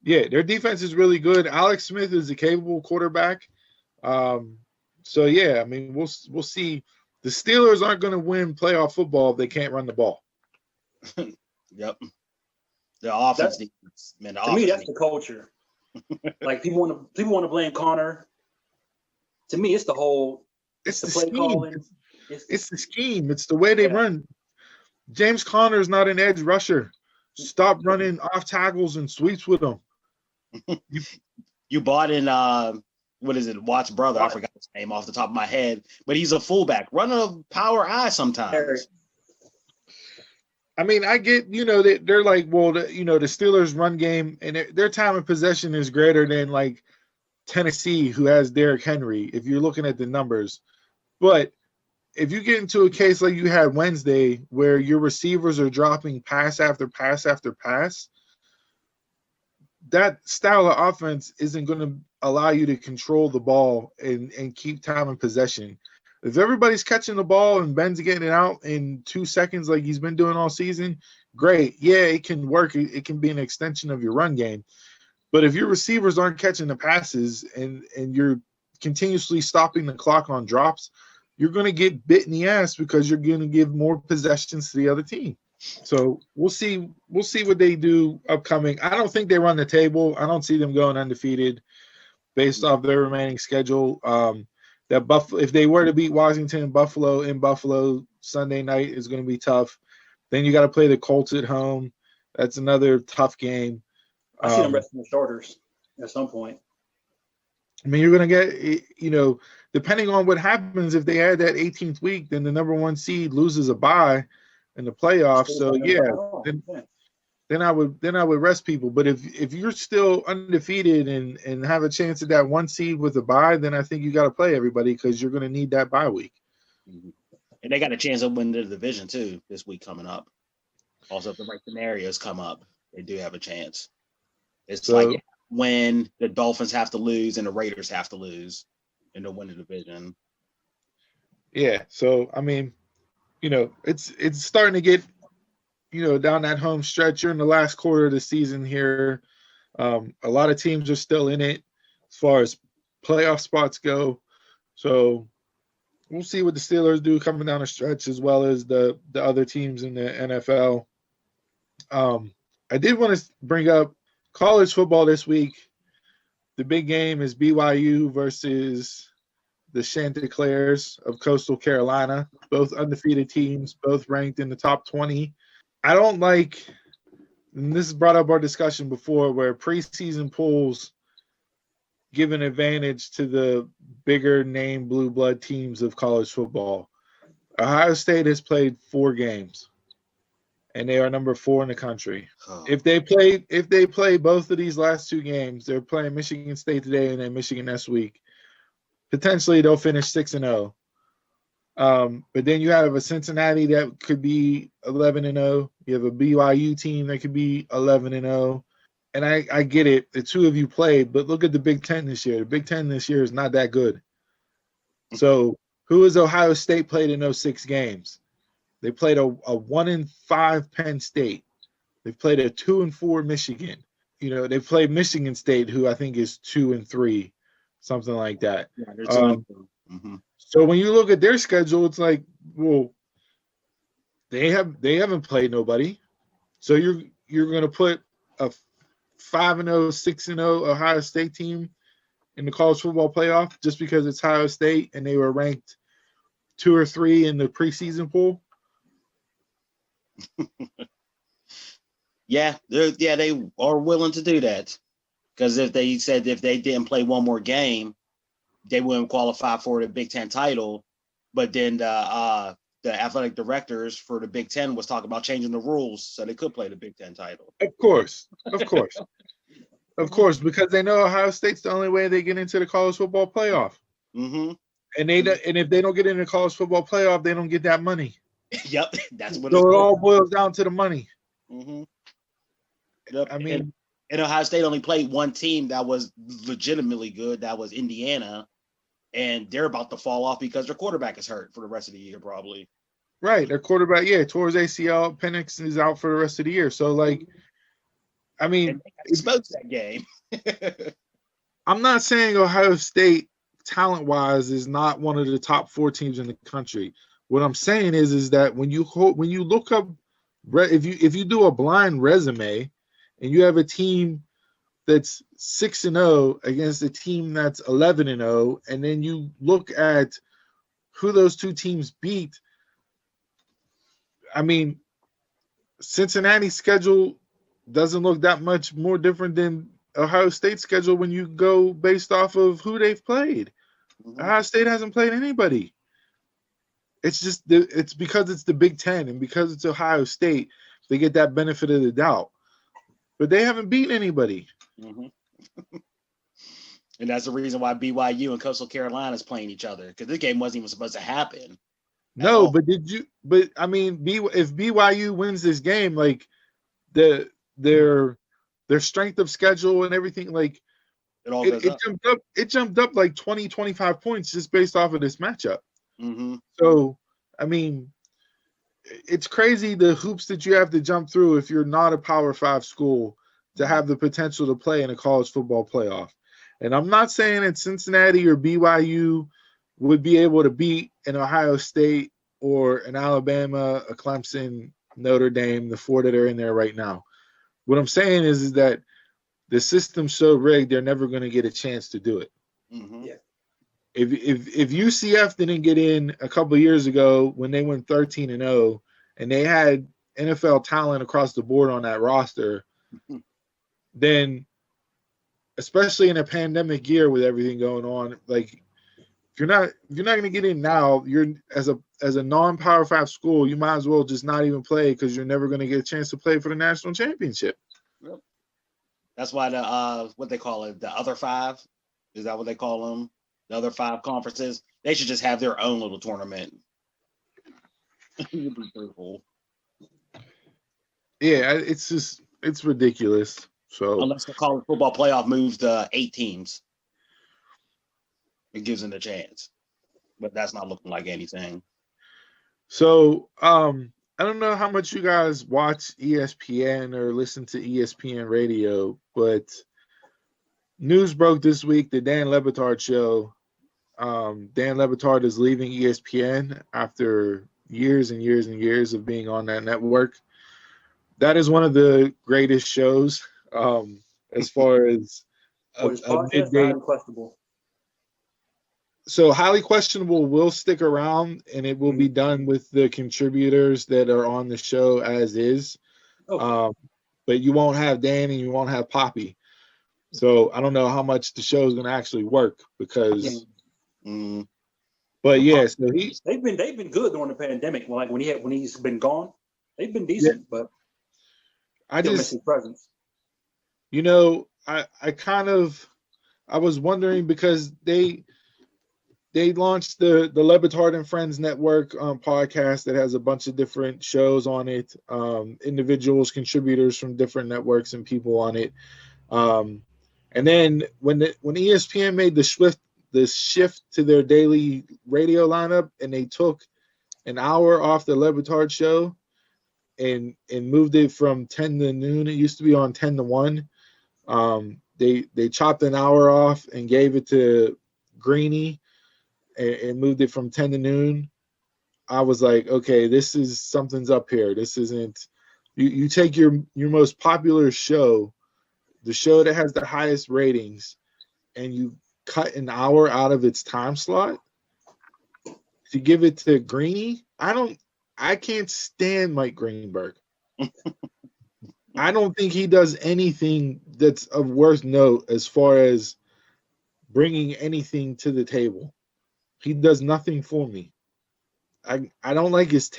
Yeah, their defense is really good. Alex Smith is a capable quarterback. So yeah, I mean, we'll see. The Steelers aren't going to win playoff football if they can't run the ball. Yep. The offense, man. To me, that's the culture. Like, people want to blame Connor. To me, it's the whole. It's the play calling. It's the scheme. It's the way they run. James Conner is not an edge rusher. Stop running off tackles and sweeps with him. You bought in what is it? Watt's brother. I forgot his name off the top of my head, but he's a fullback. Run a power eye sometimes. I mean, I get, they're like, well, the Steelers' run game and their time of possession is greater than like Tennessee, who has Derrick Henry, if you're looking at the numbers. But if you get into a case like you had Wednesday, where your receivers are dropping pass after pass after pass, that style of offense isn't going to allow you to control the ball and keep time in possession. If everybody's catching the ball and Ben's getting it out in 2 seconds like he's been doing all season, great. Yeah, it can work. It can be an extension of your run game. But if your receivers aren't catching the passes and you're continuously stopping the clock on drops, you're going to get bit in the ass because you're going to give more possessions to the other team. So we'll see what they do upcoming. I don't think they run the table. I don't see them going undefeated based off their remaining schedule. That Buffalo, if they were to beat Washington and Buffalo in Buffalo Sunday night, is going to be tough. Then you got to play the Colts at home. That's another tough game. I see them resting the starters at some point. I mean, you're going to get, depending on what happens, if they add that 18th week, then the number 1 seed loses a bye in the playoffs. So yeah, then I would rest people. But if you're still undefeated and have a chance at that 1 seed with a bye, then I think you got to play everybody because you're going to need that bye week. And they got a chance of winning the division too this week coming up. Also, if the right scenarios come up, they do have a chance. It's like when the Dolphins have to lose and the Raiders have to lose and to win the division. Yeah. So I mean, it's starting to get, down that home stretch. You're in the last quarter of the season here. A lot of teams are still in it as far as playoff spots go. So we'll see what the Steelers do coming down the stretch, as well as the other teams in the NFL. I did want to bring up college football this week. The big game is BYU versus the Chanticleers of Coastal Carolina, both undefeated teams, both ranked in the top 20. I don't like and this has brought up our discussion before, where preseason polls give an advantage to the bigger name blue blood teams of college football. Ohio State has played 4 games, and they are number 4 in the country. Oh. If they play both of these last 2 games, they're playing Michigan State today and then Michigan next week. Potentially, they'll finish 6-0. But then you have a Cincinnati that could be 11-0. You have a BYU team that could be 11-0. And I get it. The 2 of you played, but look at the Big Ten this year. The Big Ten this year is not that good. So who has Ohio State played in those 6 games? They played a 1-5 Penn State. They've played a 2-4 Michigan. You know, they played Michigan State, who I think is 2-3, something like that. Yeah, they're 2-3. So when you look at their schedule, it's like, well, they haven't played nobody. So you're going to put a 5-0, 6-0 Ohio State team in the college football playoff just because it's Ohio State and they were ranked 2 or 3 in the preseason poll. Yeah, they are willing to do that, because if they didn't play one more game, they wouldn't qualify for the Big Ten title. But then the athletic directors for the Big Ten was talking about changing the rules so they could play the Big Ten title. Of course, because they know Ohio State's the only way they get into the college football playoff. Mm-hmm. And if they don't get into the college football playoff, they don't get that money. Yep, that's what. So it all boils down to the money. Mm-hmm. Yep. I mean, and Ohio State only played one team that was legitimately good. That was Indiana, and they're about to fall off because their quarterback is hurt for the rest of the year, probably. Right, their quarterback, tore his ACL. Penix is out for the rest of the year. So, like, I mean, exposed that game. I'm not saying Ohio State, talent-wise, is not one of the top 4 teams in the country. What I'm saying is that when you look up, if you do a blind resume, and you have a team that's 6-0 against a team that's 11-0, and then you look at who those 2 teams beat. I mean, Cincinnati's schedule doesn't look that much more different than Ohio State's schedule when you go based off of who they've played. Mm-hmm. Ohio State hasn't played anybody. It's just it's because it's the Big Ten and because it's Ohio State, they get that benefit of the doubt. But they haven't beaten anybody. Mm-hmm. And that's the reason why BYU and Coastal Carolina is playing each other, because this game wasn't even supposed to happen. No, but I mean, if BYU wins this game, like their strength of schedule and everything, like it jumped up like 20, 25 points just based off of this matchup. Mm-hmm. So, I mean, it's crazy the hoops that you have to jump through if you're not a Power 5 school to have the potential to play in a college football playoff. And I'm not saying that Cincinnati or BYU would be able to beat an Ohio State or an Alabama, a Clemson, Notre Dame, the 4 that are in there right now. What I'm saying is that the system's so rigged, they're never going to get a chance to do it. Mm-hmm. Yeah. If UCF didn't get in a couple of years ago when they went 13-0 and they had NFL talent across the board on that roster, then especially in a pandemic year with everything going on, like if you're not going to get in now, you're as a non-Power 5 school, you might as well just not even play because you're never going to get a chance to play for the national championship. Yep. That's why the what they call it, the other 5, is that what they call them? The other 5 conferences, they should just have their own little tournament. It'd be pretty cool. Yeah, it's ridiculous. So unless the college football playoff moves to 8 teams, it gives them a chance. But that's not looking like anything. So I don't know how much you guys watch ESPN or listen to ESPN radio, but news broke this week, the Dan Le Batard show. Dan Le Batard is leaving ESPN after years and years and years of being on that network. That is one of the greatest shows as far as a midday. Questionable. So Highly Questionable will stick around, and it will be done with the contributors that are on the show as is. Okay. but you won't have Dan and you won't have Poppy. So I don't know how much the show is going to actually work because. But yeah, so they've been good during the pandemic. Like when he's been gone, they've been decent. Yeah. But I just miss his presence. You know, I was wondering because they launched the Le Batard and Friends Network podcast that has a bunch of different shows on it, individuals, contributors from different networks and people on it. And then when ESPN made the shift to their daily radio lineup and they took an hour off the Le Batard show and moved it from 10 to noon. It used to be on 10 to 1. They chopped an hour off and gave it to Greeny and moved it from 10 to noon. I was like, okay, something's up here. This isn't you take your most popular show, the show that has the highest ratings, and you cut an hour out of its time slot to give it to Greeny. I can't stand Mike Greenberg. I don't think he does anything that's of worth note as far as bringing anything to the table. He does nothing for me. I don't like his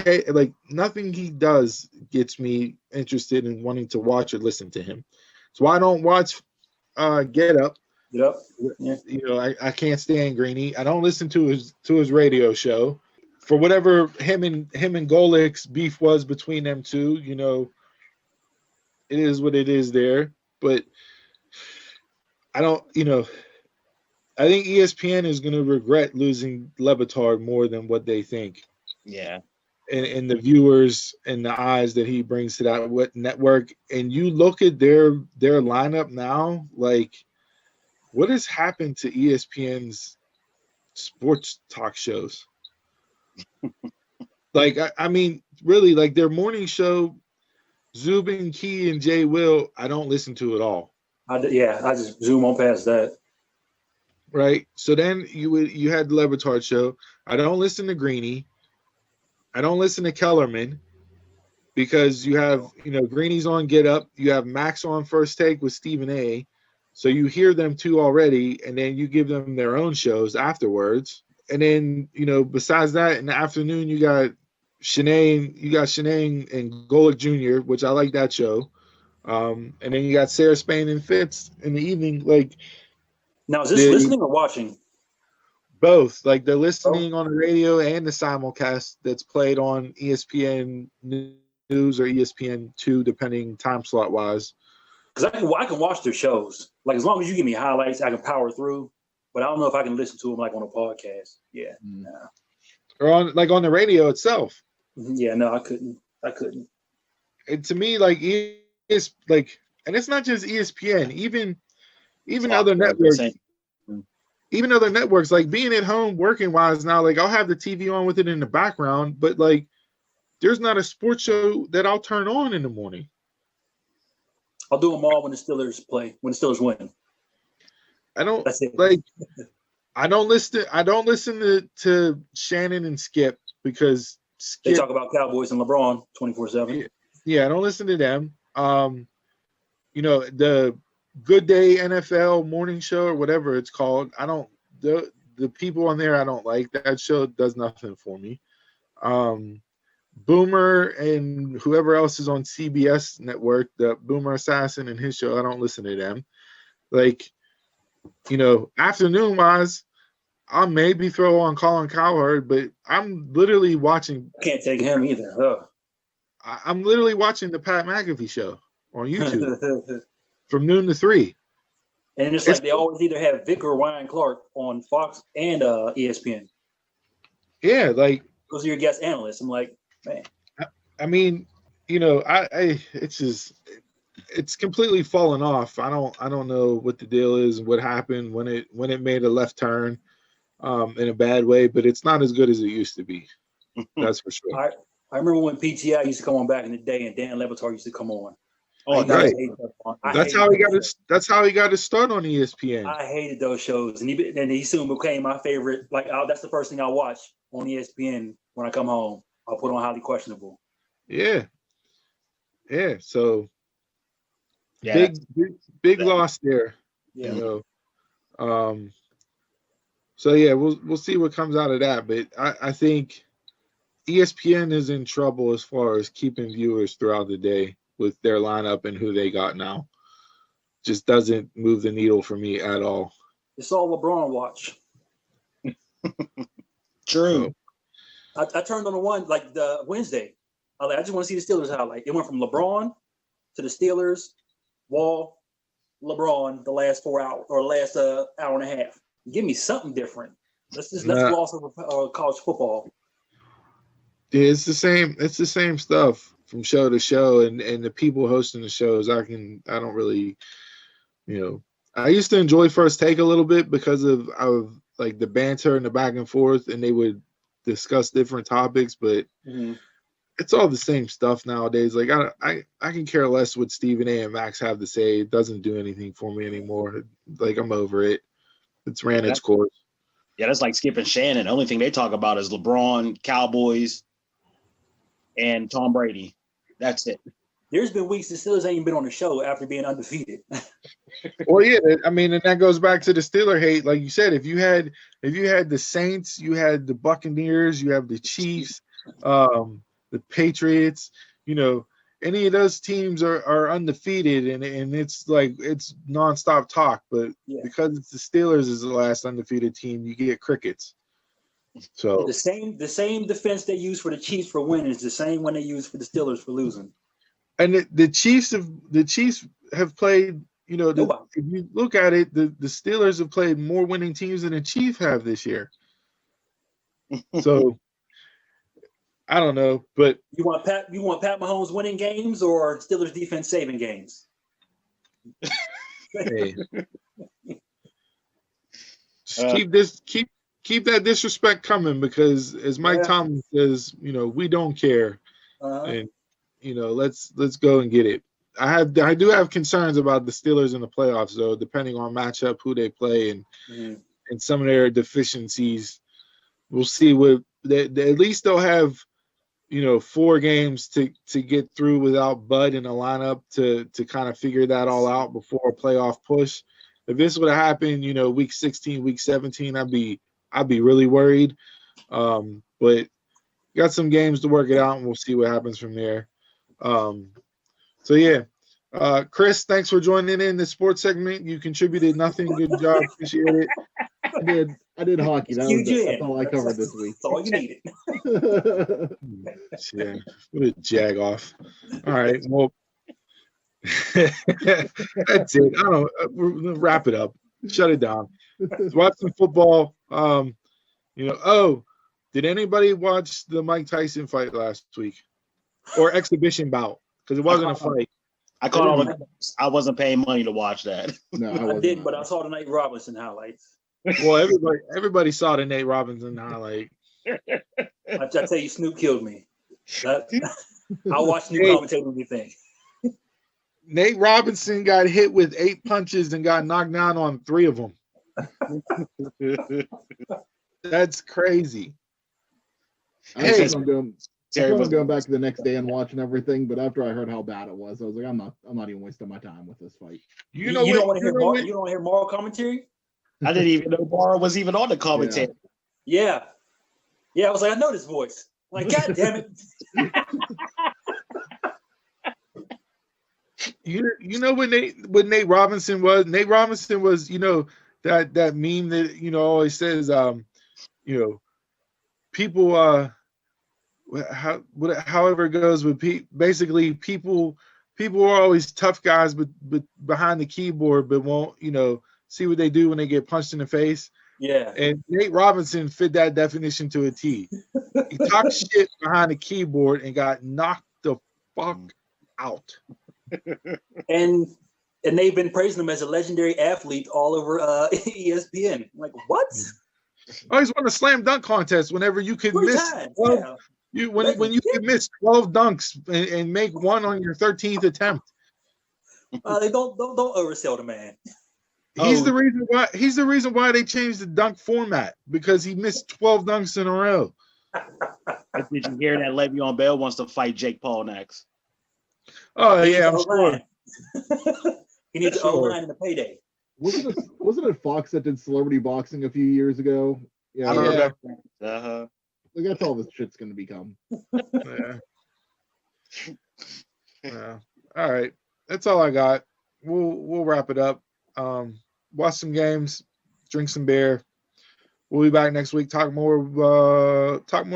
nothing he does gets me interested in wanting to watch or listen to him. So I don't watch Get Up. Yep. Yeah. You know, I can't stand Greeny. I don't listen to his radio show. For whatever him and Golik's beef was between them two, you know, it is what it is there. But I don't, you know, I think ESPN is going to regret losing Le Batard more than what they think. Yeah. And the viewers and the eyes that he brings to that network. And you look at their lineup now, like what has happened to ESPN's sports talk shows? Like, I mean, really, like their morning show, Zubin, Key, and Jay Will, I don't listen to at all. I just zoom on past that. Right. So then you had the Le Batard show. I don't listen to Greeny. I don't listen to Kellerman because you have, you know, Greeny's on Get Up. You have Max on First Take with Stephen A. So you hear them two already, and then you give them their own shows afterwards. And then, you know, besides that, in the afternoon, you got Shanae and Golick Jr., which I like that show. And then you got Sarah Spain and Fitz in the evening. Like, now, is this listening or watching? Both. Like, they're listening on the radio and the simulcast that's played on ESPN News or ESPN2, depending time slot wise. Because I can watch their shows. Like, as long as you give me highlights, I can power through. But I don't know if I can listen to them like on a podcast. Yeah, no. Or on the radio itself. Yeah, no, I couldn't. And to me, like, it's like, and it's not just ESPN. Even other networks. Even other networks, like being at home working wise now, like I'll have the TV on with it in the background, but like there's not a sports show that I'll turn on in the morning. I'll do them all when the Steelers play, when the Steelers win. I don't I don't listen to Shannon and Skip because they talk about Cowboys and LeBron 24/7. Yeah, I don't listen to them. You know, the Good Day NFL morning show or whatever it's called. The people on there I don't like. That show does nothing for me. Boomer and whoever else is on CBS network, the Boomer Assassin and his show, I don't listen to them. Like, you know, afternoon wise, I'll maybe throw on Colin Cowherd, but I'm literally watching. I can't take him either. Huh? I'm literally watching the Pat McAfee show on YouTube from noon to 3. And it's like they always either have Vic or Ryan Clark on Fox and ESPN. Yeah, like those are your guest analysts. I'm like, man. I mean, you know, it's completely fallen off. I don't know what the deal is and what happened when it made a left turn in a bad way, but it's not as good as it used to be. That's for sure. I remember when PTI used to come on back in the day, and Dan Le Batard used to come on. Oh, right. That's how he got his start on ESPN. I hated those shows, and he soon became my favorite. Like, that's the first thing I watch on ESPN when I come home. I'll put on Highly Questionable. Yeah. So, Yeah, big loss there. Yeah. You know. So yeah, we'll see what comes out of that. But I think ESPN is in trouble as far as keeping viewers throughout the day with their lineup and who they got now. Just doesn't move the needle for me at all. It's all LeBron watch. true. So, I turned on the one like the Wednesday. I just want to see the Steelers highlight. It went from LeBron to the Steelers, Wall, LeBron the last 4 hours or last hour and a half. Give me something different. Let's gloss over college football. yeah, it's the same. It's the same stuff from show to show, and the people hosting the shows. I don't really, I used to enjoy First Take a little bit because of like the banter and the back and forth, and they would discuss different topics, but it's all the same stuff nowadays. Like I can care less what Stephen A and Max have to say. It doesn't do anything for me anymore. Like I'm over it. It's ran its course. Yeah, that's like Skip and Shannon. The only thing they talk about is LeBron, Cowboys, and Tom Brady. That's it. There's been weeks the Steelers ain't even been on the show after being undefeated. Well, yeah, I mean, and that goes back to the Steeler hate. Like you said, if you had the Saints, you had the Buccaneers, you have the Chiefs, the Patriots, any of those teams are undefeated, and it's like it's nonstop talk. But because it's the Steelers is the last undefeated team, you get crickets. So the same defense they use for the Chiefs for winning is the same one they use for the Steelers for losing. And the Chiefs have played. If you look at it, the Steelers have played more winning teams than the Chiefs have this year. So I don't know, but you want Pat Mahomes winning games or Steelers defense saving games? Hey. Keep that disrespect coming, because as Mike Tomlin says, we don't care. And let's go and get it. I do have concerns about the Steelers in the playoffs, though, depending on matchup, who they play, and some of their deficiencies. We'll see what at least they'll have 4 games to get through without Bud in the lineup to kind of figure that all out before a playoff push. If this would have happened, week 16, week 17, I'd be really worried. But got some games to work it out, and we'll see what happens from there. So yeah, Chris, thanks for joining in the sports segment. You contributed nothing. Good job. Appreciate it. I did hockey. That's all I covered this week. That's all you needed. Yeah, what a jag off. All right, well, that's it. I don't. We'll wrap it up. Shut it down. Watch some football. Did anybody watch the Mike Tyson fight last week, or exhibition bout? Because it wasn't a fight. I caught all the. I wasn't paying money to watch that. No, I didn't, but I saw the Nate Robinson highlights. Well, everybody saw the Nate Robinson highlight. I tell you, Snoop killed me. I watched Snoop commentate anything. Nate Robinson got hit with 8 punches and got knocked down on 3 of them. That's crazy. I'm going back to the next day and watching everything, but after I heard how bad it was, I was like, I'm not even wasting my time with this fight. You don't want to hear moral commentary? I didn't even know Mara was even on the commentary. Yeah. I was like, I know this voice. I'm like, God damn it. You know what Nate Robinson was? Nate Robinson was, that meme that always says, people however it goes with basically people are always tough guys but behind the keyboard, but won't see what they do when they get punched in the face. Yeah. And Nate Robinson fit that definition to a T. He talked shit behind the keyboard and got knocked the fuck out. And they've been praising him as a legendary athlete all over ESPN. I'm like, what? Oh, he's won a slam dunk contest whenever you could miss. When you could miss 12 dunks and make one on your 13th attempt. They don't oversell the man. He's the reason why they changed the dunk format, because he missed 12 dunks in a row. Did you hear that Le'Veon Bell wants to fight Jake Paul next? Oh yeah, I'm sure. He needs an O-line and a payday. Wasn't it Fox that did celebrity boxing a few years ago? Yeah. I remember. Like, that's all this shit's gonna become. Yeah. All right. That's all I got. We'll wrap it up. Watch some games, drink some beer. We'll be back next week. Talk more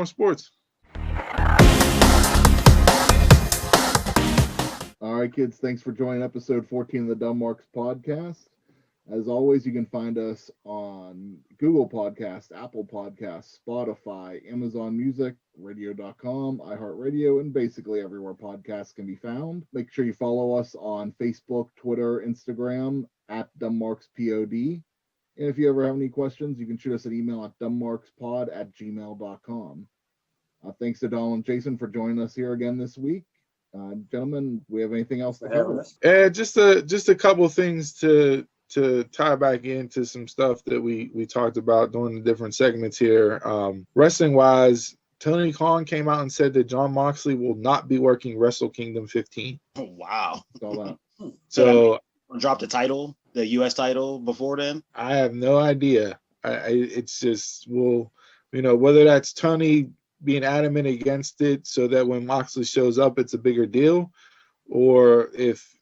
sports. All right, kids. Thanks for joining episode 14 of the Dumb Marks podcast. As always, you can find us on Google Podcasts, Apple Podcasts, Spotify, Amazon Music, radio.com, iHeartRadio, and basically everywhere podcasts can be found. Make sure you follow us on Facebook, Twitter, Instagram at DumbMarksPod. And if you ever have any questions, you can shoot us an email at dumbmarkspod@gmail.com. Thanks to Donald and Jason for joining us here again this week. Gentlemen, we have anything else to cover? Just a couple things to tie back into some stuff that we talked about during the different segments here. Wrestling wise, Tony Khan came out and said that Jon Moxley will not be working Wrestle Kingdom 15. Oh, wow. So drop the title, the U.S. title before then? I have no idea. It's just, whether that's Tony being adamant against it so that when Moxley shows up, it's a bigger deal, or if,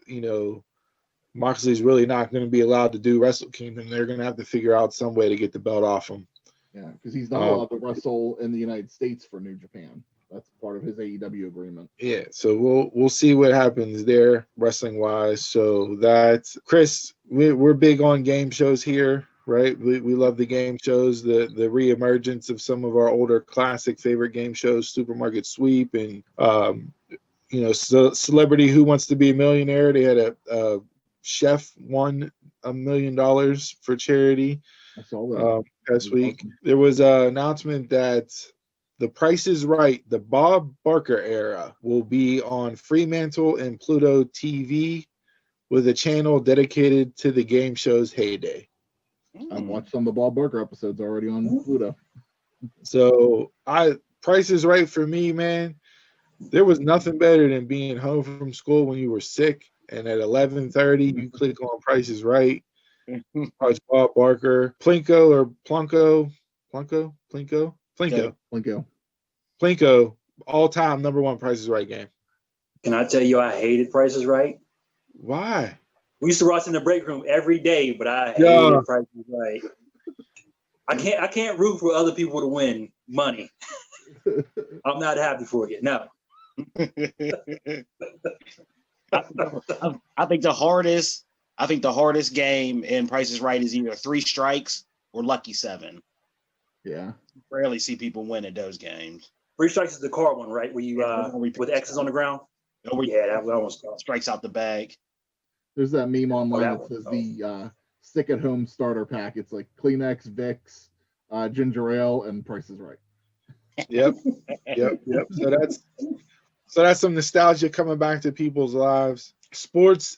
Moxley's really not going to be allowed to do Wrestle Kingdom, they're going to have to figure out some way to get the belt off him. Yeah, because he's not allowed to wrestle in the United States for New Japan. That's part of his AEW agreement. Yeah, so we'll see what happens there wrestling wise. So that's Chris. We're big on game shows here, right? We love the game shows, the reemergence of some of our older classic favorite game shows, Supermarket Sweep, and Celebrity Who Wants to Be a Millionaire. They had a chef won $1 million for charity. I saw that last week. There was an announcement that The Price is Right, the Bob Barker era, will be on Fremantle and Pluto TV with a channel dedicated to the game show's heyday. I've watched some of the Bob Barker episodes already on Pluto. So Price is Right for me, man. There was nothing better than being home from school when you were sick, and at 11:30 you click on Price is Right. Watch Bob Barker, Plinko, all-time number one Price is Right game. Can I tell you I hated Price is Right? Why? We used to watch in the break room every day, but I hated Price is Right. I can't root for other people to win money. I'm not happy for you. No. I think the hardest game in Price is Right is either Three Strikes or Lucky 7. Yeah. Rarely see people win at those games. Three Strikes is the card one, right? Where you with X's on the ground. Yeah, that almost strikes out the bag. There's that meme online that says the stick at home starter pack. It's like Kleenex, Vicks, ginger ale, and Price is Right. Yep. So that's some nostalgia coming back to people's lives. Sports,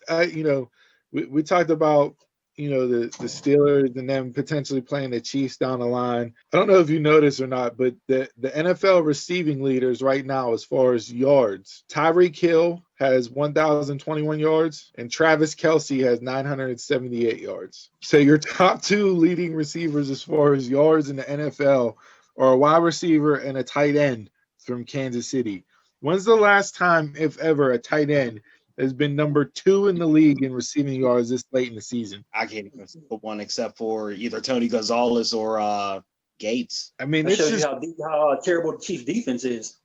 we talked about, the Steelers and them potentially playing the Chiefs down the line. I don't know if you noticed or not, but the NFL receiving leaders right now as far as yards, Tyreek Hill has 1,021 yards and Travis Kelce has 978 yards. So your top two leading receivers as far as yards in the NFL are a wide receiver and a tight end from Kansas City. When's the last time, if ever, a tight end has been number 2 in the league in receiving yards this late in the season? I can't even put one except for either Tony Gonzalez or Gates. I mean, that shows you how terrible the Chiefs defense is.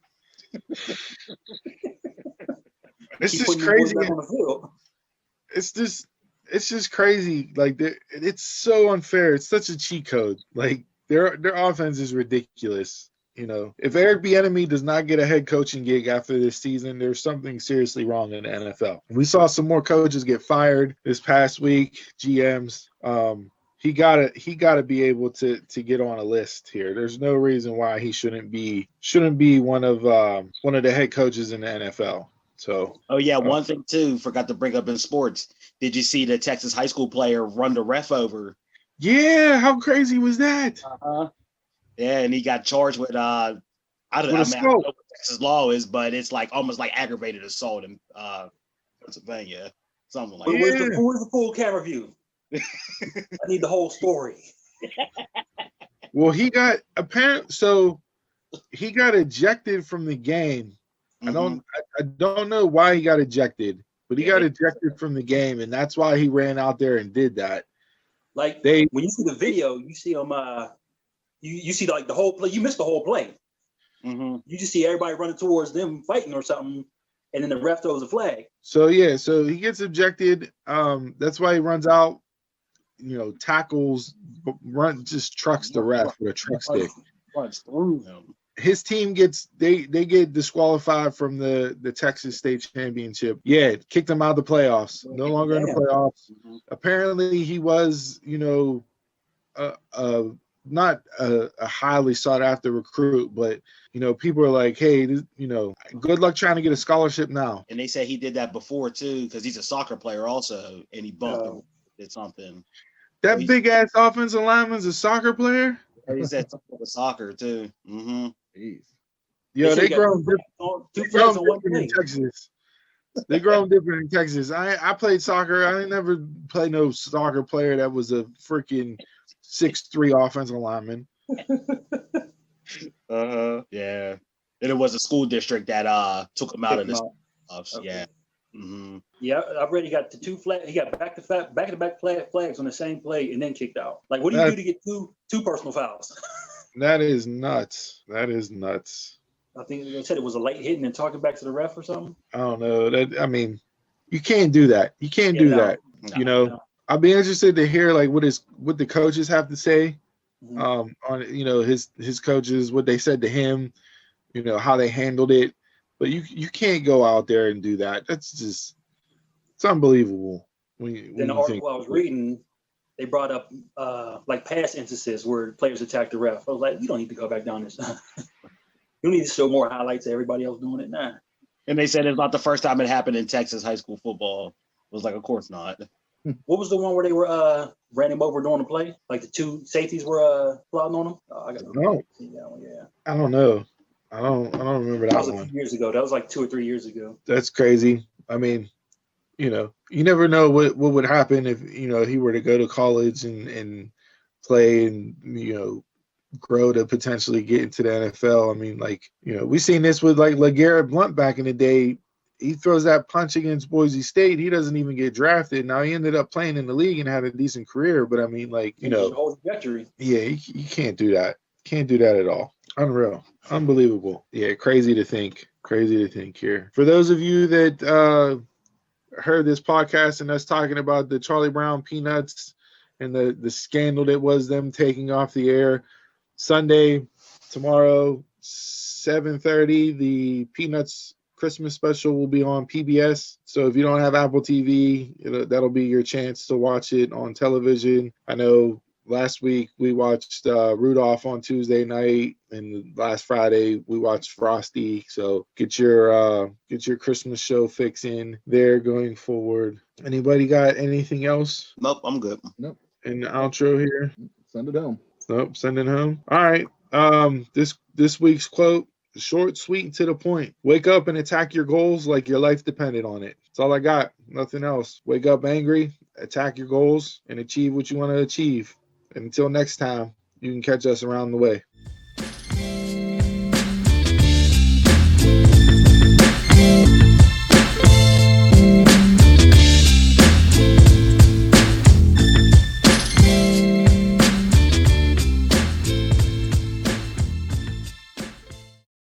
It's just crazy. It's just crazy. Like, it's so unfair. It's such a cheat code. Like, their offense is ridiculous. If Eric Bieniemy does not get a head coaching gig after this season, there's something seriously wrong in the NFL. We saw some more coaches get fired this past week, GMs. He gotta be able to get on a list here. There's no reason why he shouldn't be one of the head coaches in the NFL. So one thing too, forgot to bring up in sports. Did you see the Texas high school player run the ref over? Yeah, how crazy was that? Yeah, and he got charged with I don't know what Texas law is, but it's like almost like aggravated assault in Pennsylvania. Something like Where's that. Where's the full camera view? I need the whole story. Well, he got ejected from the game. Mm-hmm. I don't know why he got ejected, but he got ejected from the game, and that's why he ran out there and did that. Like when you see the video, you see him. You see like the whole play. You missed the whole play. Mm-hmm. You just see everybody running towards them fighting or something, and then the ref throws a flag. So he gets ejected. That's why he runs out. Tackles, just trucks the ref with a truck stick. Runs through him. His team gets they get disqualified from the Texas State Championship. Yeah, kicked him out of the playoffs. No longer in the playoffs. Mm-hmm. Apparently, he was not a highly sought after recruit, but people are like, hey, good luck trying to get a scholarship now. And they said he did that before too, because he's a soccer player also, and he bumped him, did something. That big ass offensive lineman's a soccer player. He said something with soccer too. Mm-hmm. Jeez. Yo, they grown different in Texas. They grown different in Texas. I played soccer. I ain't never played no soccer player that was a freaking 6'3" offensive lineman. Yeah. And it was a school district that took him out of the playoffs. Okay. Yeah. Mm-hmm. Yeah, I've already got the two flags. He got back-to-back flags on the same play and then kicked out. Like, what do you do to get two personal fouls? That is nuts. I think they said it was a late hit and then talking back to the ref or something. I don't know. You can't do that. You can't do that. No. I'll be interested to hear like what the coaches have to say. Mm-hmm. On his coaches, what they said to him, how they handled it. But you can't go out there and do that. It's unbelievable. In the article I was reading, they brought up like past instances where players attacked the ref. I was like, we don't need to go back down this. You need to show more highlights of everybody else doing it now. And they said it's not the first time it happened in Texas high school football. It was like, of course not. What was the one where they were ran him over during the play? Like the two safeties were plotting on him? I don't know. I don't know. I don't remember that one. That was a few years ago. That was like 2 or 3 years ago. That's crazy. I mean, you never know what would happen if, he were to go to college and play and, grow to potentially get into the NFL. I mean, like, we seen this with like LeGarrette Blount back in the day. He throws that punch against Boise State. He doesn't even get drafted. Now he ended up playing in the league and had a decent career. But I mean, like, whole trajectory. Yeah, you can't do that. Can't do that at all. Unreal. Unbelievable. Yeah, crazy to think here. For those of you that heard this podcast and us talking about the Charlie Brown Peanuts and the scandal that was them taking off the air, Sunday, tomorrow, 7:30, the Peanuts Christmas special will be on PBS. So if you don't have Apple TV, that'll be your chance to watch it on television. I know last week we watched Rudolph on Tuesday night, and last Friday we watched Frosty. So get your Christmas show fix in there going forward. Anybody got anything else? Nope, I'm good. Nope. In the outro here? Send it home. Nope, send it home. All right. This week's quote: short, sweet, and to the point. Wake up and attack your goals like your life depended on it. That's all I got. Nothing else. Wake up angry, attack your goals, and achieve what you want to achieve. And until next time, you can catch us around the way.